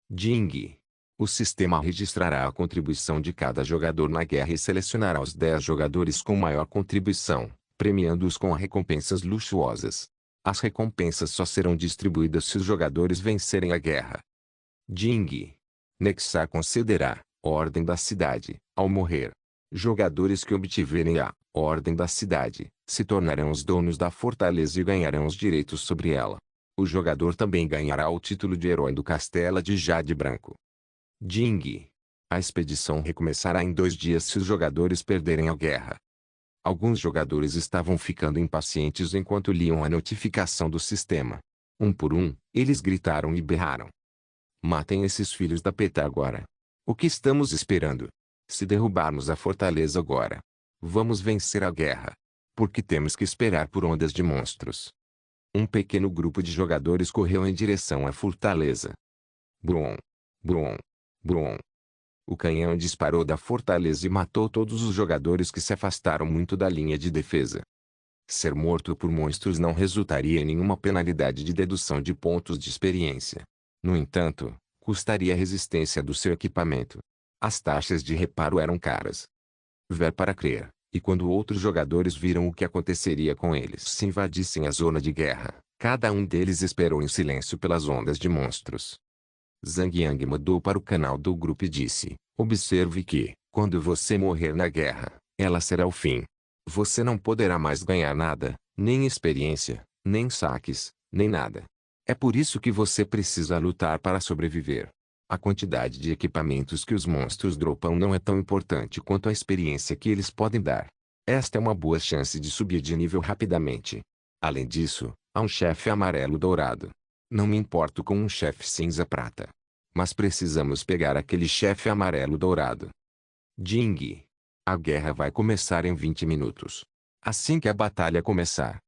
Ding. O sistema registrará a contribuição de cada jogador na guerra e selecionará os 10 jogadores com maior contribuição, premiando-os com recompensas luxuosas. As recompensas só serão distribuídas se os jogadores vencerem a guerra. Ding. Nexar concederá Ordem da Cidade ao morrer. Jogadores que obtiverem a Ordem da Cidade se tornarão os donos da fortaleza e ganharão os direitos sobre ela. O jogador também ganhará o título de Herói do Castelo de Jade Branco. Ding. A expedição recomeçará em 2 dias se os jogadores perderem a guerra. Alguns jogadores estavam ficando impacientes enquanto liam a notificação do sistema. Um por um, eles gritaram e berraram: "Matem esses filhos da peta agora! O que estamos esperando? Se derrubarmos a fortaleza agora, vamos vencer a guerra. Porque temos que esperar por ondas de monstros." Um pequeno grupo de jogadores correu em direção à fortaleza. Brum! Brum! Brum! O canhão disparou da fortaleza e matou todos os jogadores que se afastaram muito da linha de defesa. Ser morto por monstros não resultaria em nenhuma penalidade de dedução de pontos de experiência. No entanto, custaria a resistência do seu equipamento. As taxas de reparo eram caras. Ver para crer, E quando outros jogadores viram o que aconteceria com eles se invadissem a zona de guerra, cada um deles esperou em silêncio pelas ondas de monstros. Zhang Yang mudou para o canal do grupo e disse: observe que, quando você morrer na guerra, ela será o fim. Você não poderá mais ganhar nada, nem experiência, nem saques, nem nada. É por isso que você precisa lutar para sobreviver. A quantidade de equipamentos que os monstros dropam não é tão importante quanto a experiência que eles podem dar. Esta é uma boa chance de subir de nível rapidamente. Além disso, há um chefe amarelo dourado. Não me importo com um chefe cinza prata. Mas precisamos pegar aquele chefe amarelo dourado. Jing. A guerra vai começar em 20 minutos. Assim que a batalha começar.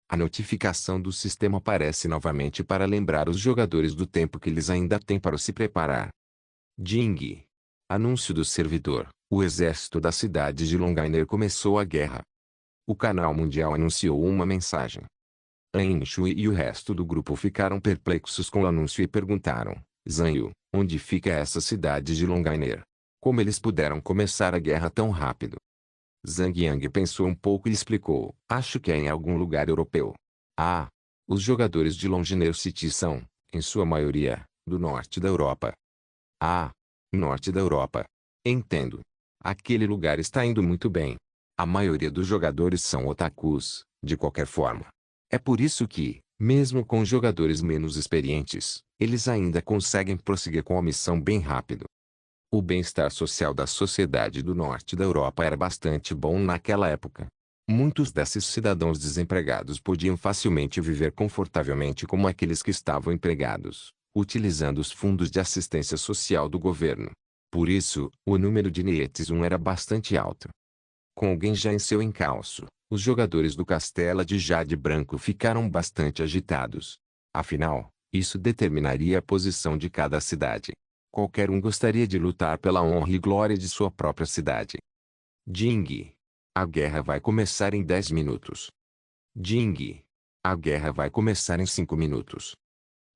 A notificação do sistema aparece novamente para lembrar os jogadores do tempo que eles ainda têm para se preparar. Jing. Anúncio do servidor. O exército da cidade de Longiner começou a guerra. O canal mundial anunciou uma mensagem. An Shui e o resto do grupo ficaram perplexos com o anúncio e perguntaram: Zanyu, onde fica essa cidade de Longiner? Como eles puderam começar a guerra tão rápido? Zhang Yang pensou um pouco e explicou: acho que é em algum lugar europeu. Ah! Os jogadores de Longiner City são, em sua maioria, do norte da Europa. Ah! Norte da Europa. Entendo. Aquele lugar está indo muito bem. A maioria dos jogadores são otakus, de qualquer forma. É por isso que, mesmo com jogadores menos experientes, eles ainda conseguem prosseguir com a missão bem rápido. O bem-estar social da sociedade do norte da Europa era bastante bom naquela época. Muitos desses cidadãos desempregados podiam facilmente viver confortavelmente como aqueles que estavam empregados, utilizando os fundos de assistência social do governo. Por isso, o número de Nietizum era bastante alto. Com alguém já em seu encalço, os jogadores do Castelo de Jade Branco ficaram bastante agitados. Afinal, isso determinaria a posição de cada cidade. Qualquer um gostaria de lutar pela honra e glória de sua própria cidade. Jing. A guerra vai começar em 10 minutos. Jing. A guerra vai começar em 5 minutos.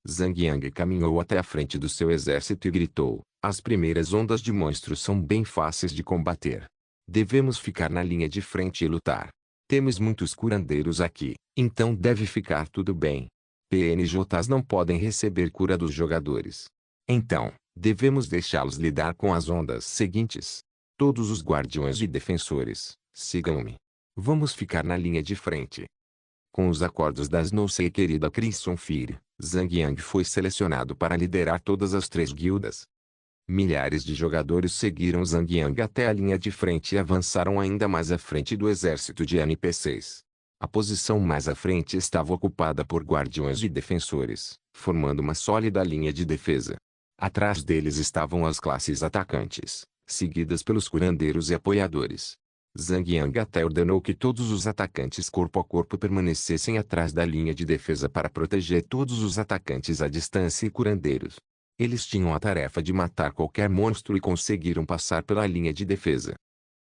Zhang Yang caminhou até a frente do seu exército e gritou: as primeiras ondas de monstros são bem fáceis de combater. Devemos ficar na linha de frente e lutar. Temos muitos curandeiros aqui, então deve ficar tudo bem. PNJs não podem receber cura dos jogadores. Então, devemos deixá-los lidar com as ondas seguintes. Todos os guardiões e defensores, sigam-me. Vamos ficar na linha de frente. Com os acordos das Nousei querida Crimson Fire, Zhang Yang foi selecionado para liderar todas as 3 guildas. Milhares de jogadores seguiram Zhang Yang até a linha de frente e avançaram ainda mais à frente do exército de NPCs. A posição mais à frente estava ocupada por guardiões e defensores, formando uma sólida linha de defesa. Atrás deles estavam as classes atacantes, seguidas pelos curandeiros e apoiadores. Zhang Yang até ordenou que todos os atacantes corpo a corpo permanecessem atrás da linha de defesa para proteger todos os atacantes à distância e curandeiros. Eles tinham a tarefa de matar qualquer monstro e conseguiram passar pela linha de defesa.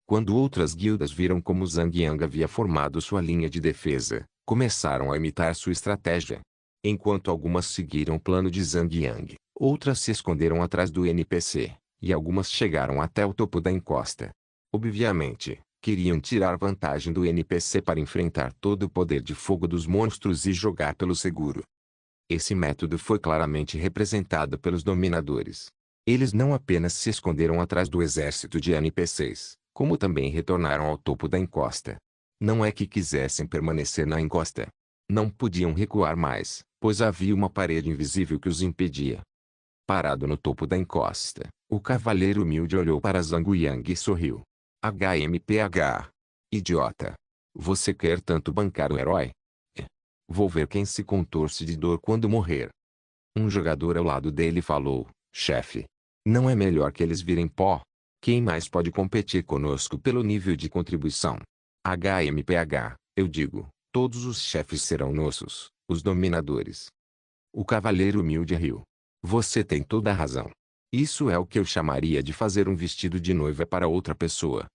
Quando outras guildas viram como Zhang Yang havia formado sua linha de defesa, começaram a imitar sua estratégia. Enquanto algumas seguiram o plano de Zhang Yang, outras se esconderam atrás do NPC, e algumas chegaram até o topo da encosta. Obviamente, queriam tirar vantagem do NPC para enfrentar todo o poder de fogo dos monstros e jogar pelo seguro. Esse método foi claramente representado pelos dominadores. Eles não apenas se esconderam atrás do exército de NPCs, como também retornaram ao topo da encosta. Não é que quisessem permanecer na encosta. Não podiam recuar mais, pois havia uma parede invisível que os impedia. Parado no topo da encosta, o cavaleiro humilde olhou para Zhang Yang e sorriu. HMPH. Idiota. Você quer tanto bancar o herói? Vou ver quem se contorce de dor quando morrer. Um jogador ao lado dele falou: chefe. Não é melhor que eles virem pó? Quem mais pode competir conosco pelo nível de contribuição? HMPH, eu digo, todos os chefes serão nossos, os dominadores. O cavaleiro humilde riu. Você tem toda a razão. Isso é o que eu chamaria de fazer um vestido de noiva para outra pessoa.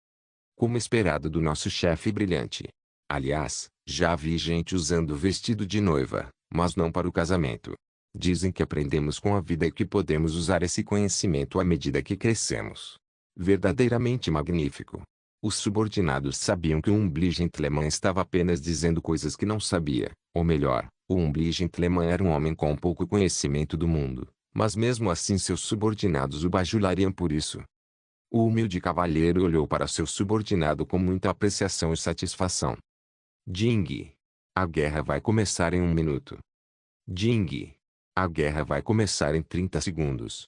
Como esperado do nosso chefe brilhante. Aliás, já vi gente usando vestido de noiva, mas não para o casamento. Dizem que aprendemos com a vida e que podemos usar esse conhecimento à medida que crescemos. Verdadeiramente magnífico. Os subordinados sabiam que o Umbliegentleman estava apenas dizendo coisas que não sabia, ou melhor, o Umbliegentleman era um homem com pouco conhecimento do mundo, mas mesmo assim seus subordinados o bajulariam por isso. O humilde cavalheiro olhou para seu subordinado com muita apreciação e satisfação. Ding! A guerra vai começar em 1 minuto. Ding! A guerra vai começar em 30 segundos.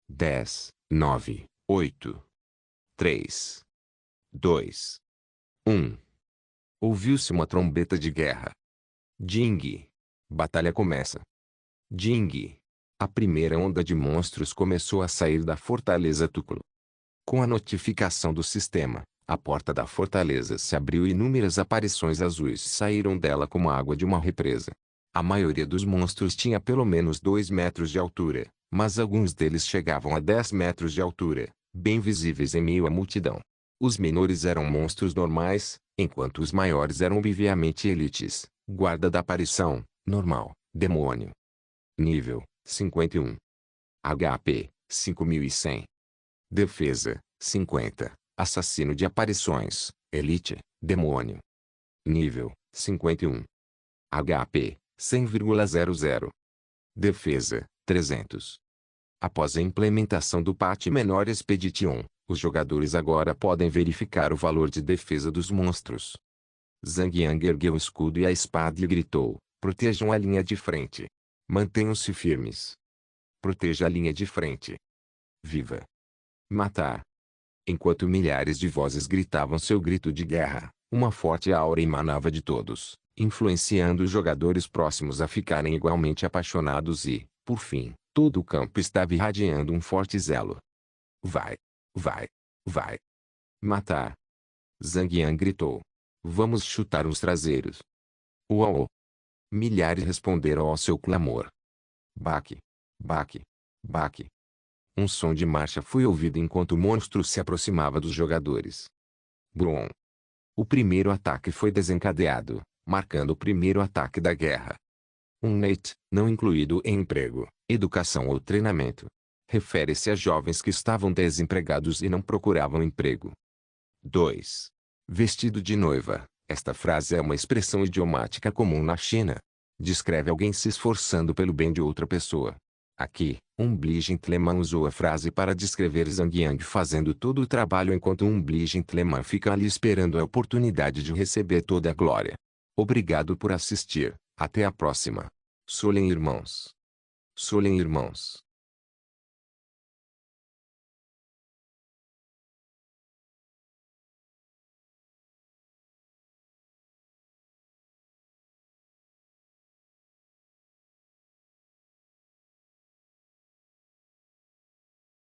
10, 9, 8, 3, 2, 1. Ouviu-se uma trombeta de guerra. Ding! Batalha começa. Ding! A primeira onda de monstros começou a sair da fortaleza Túculo. Com a notificação do sistema, a porta da fortaleza se abriu e inúmeras aparições azuis saíram dela como a água de uma represa. A maioria dos monstros tinha pelo menos 2 metros de altura, mas alguns deles chegavam a 10 metros de altura, bem visíveis em meio à multidão. Os menores eram monstros normais, enquanto os maiores eram obviamente elites, guarda da aparição, normal, demônio. Nível, 51. HP, 5100. Defesa, 50. Assassino de aparições, elite, demônio. Nível, 51. HP, 100,00. Defesa, 300. Após a implementação do Patch Menor Expedition, os jogadores agora podem verificar o valor de defesa dos monstros. Zhang Yang ergueu o escudo e a espada e gritou: protejam a linha de frente. Mantenham-se firmes. Proteja a linha de frente. Viva! Matar! Enquanto milhares de vozes gritavam seu grito de guerra, uma forte aura emanava de todos, influenciando os jogadores próximos a ficarem igualmente apaixonados e, por fim, todo o campo estava irradiando um forte zelo. Vai! Vai! Vai! Matar! Zhang Yang gritou. Vamos chutar os traseiros. Uau! Milhares responderam ao seu clamor. Baque! Baque! Baque! Um som de marcha foi ouvido enquanto o monstro se aproximava dos jogadores. Brum! O primeiro ataque foi desencadeado, marcando o primeiro ataque da guerra. Um NET, não incluído em emprego, educação ou treinamento. Refere-se a jovens que estavam desempregados e não procuravam emprego. 2. Vestido de noiva. Esta frase é uma expressão idiomática comum na China. Descreve alguém se esforçando pelo bem de outra pessoa. Aqui, Umbliegentleman usou a frase para descrever Zhang Yang fazendo todo o trabalho enquanto Umbliegentleman fica ali esperando a oportunidade de receber toda a glória. Obrigado por assistir. Até a próxima. Solen irmãos. Solen irmãos.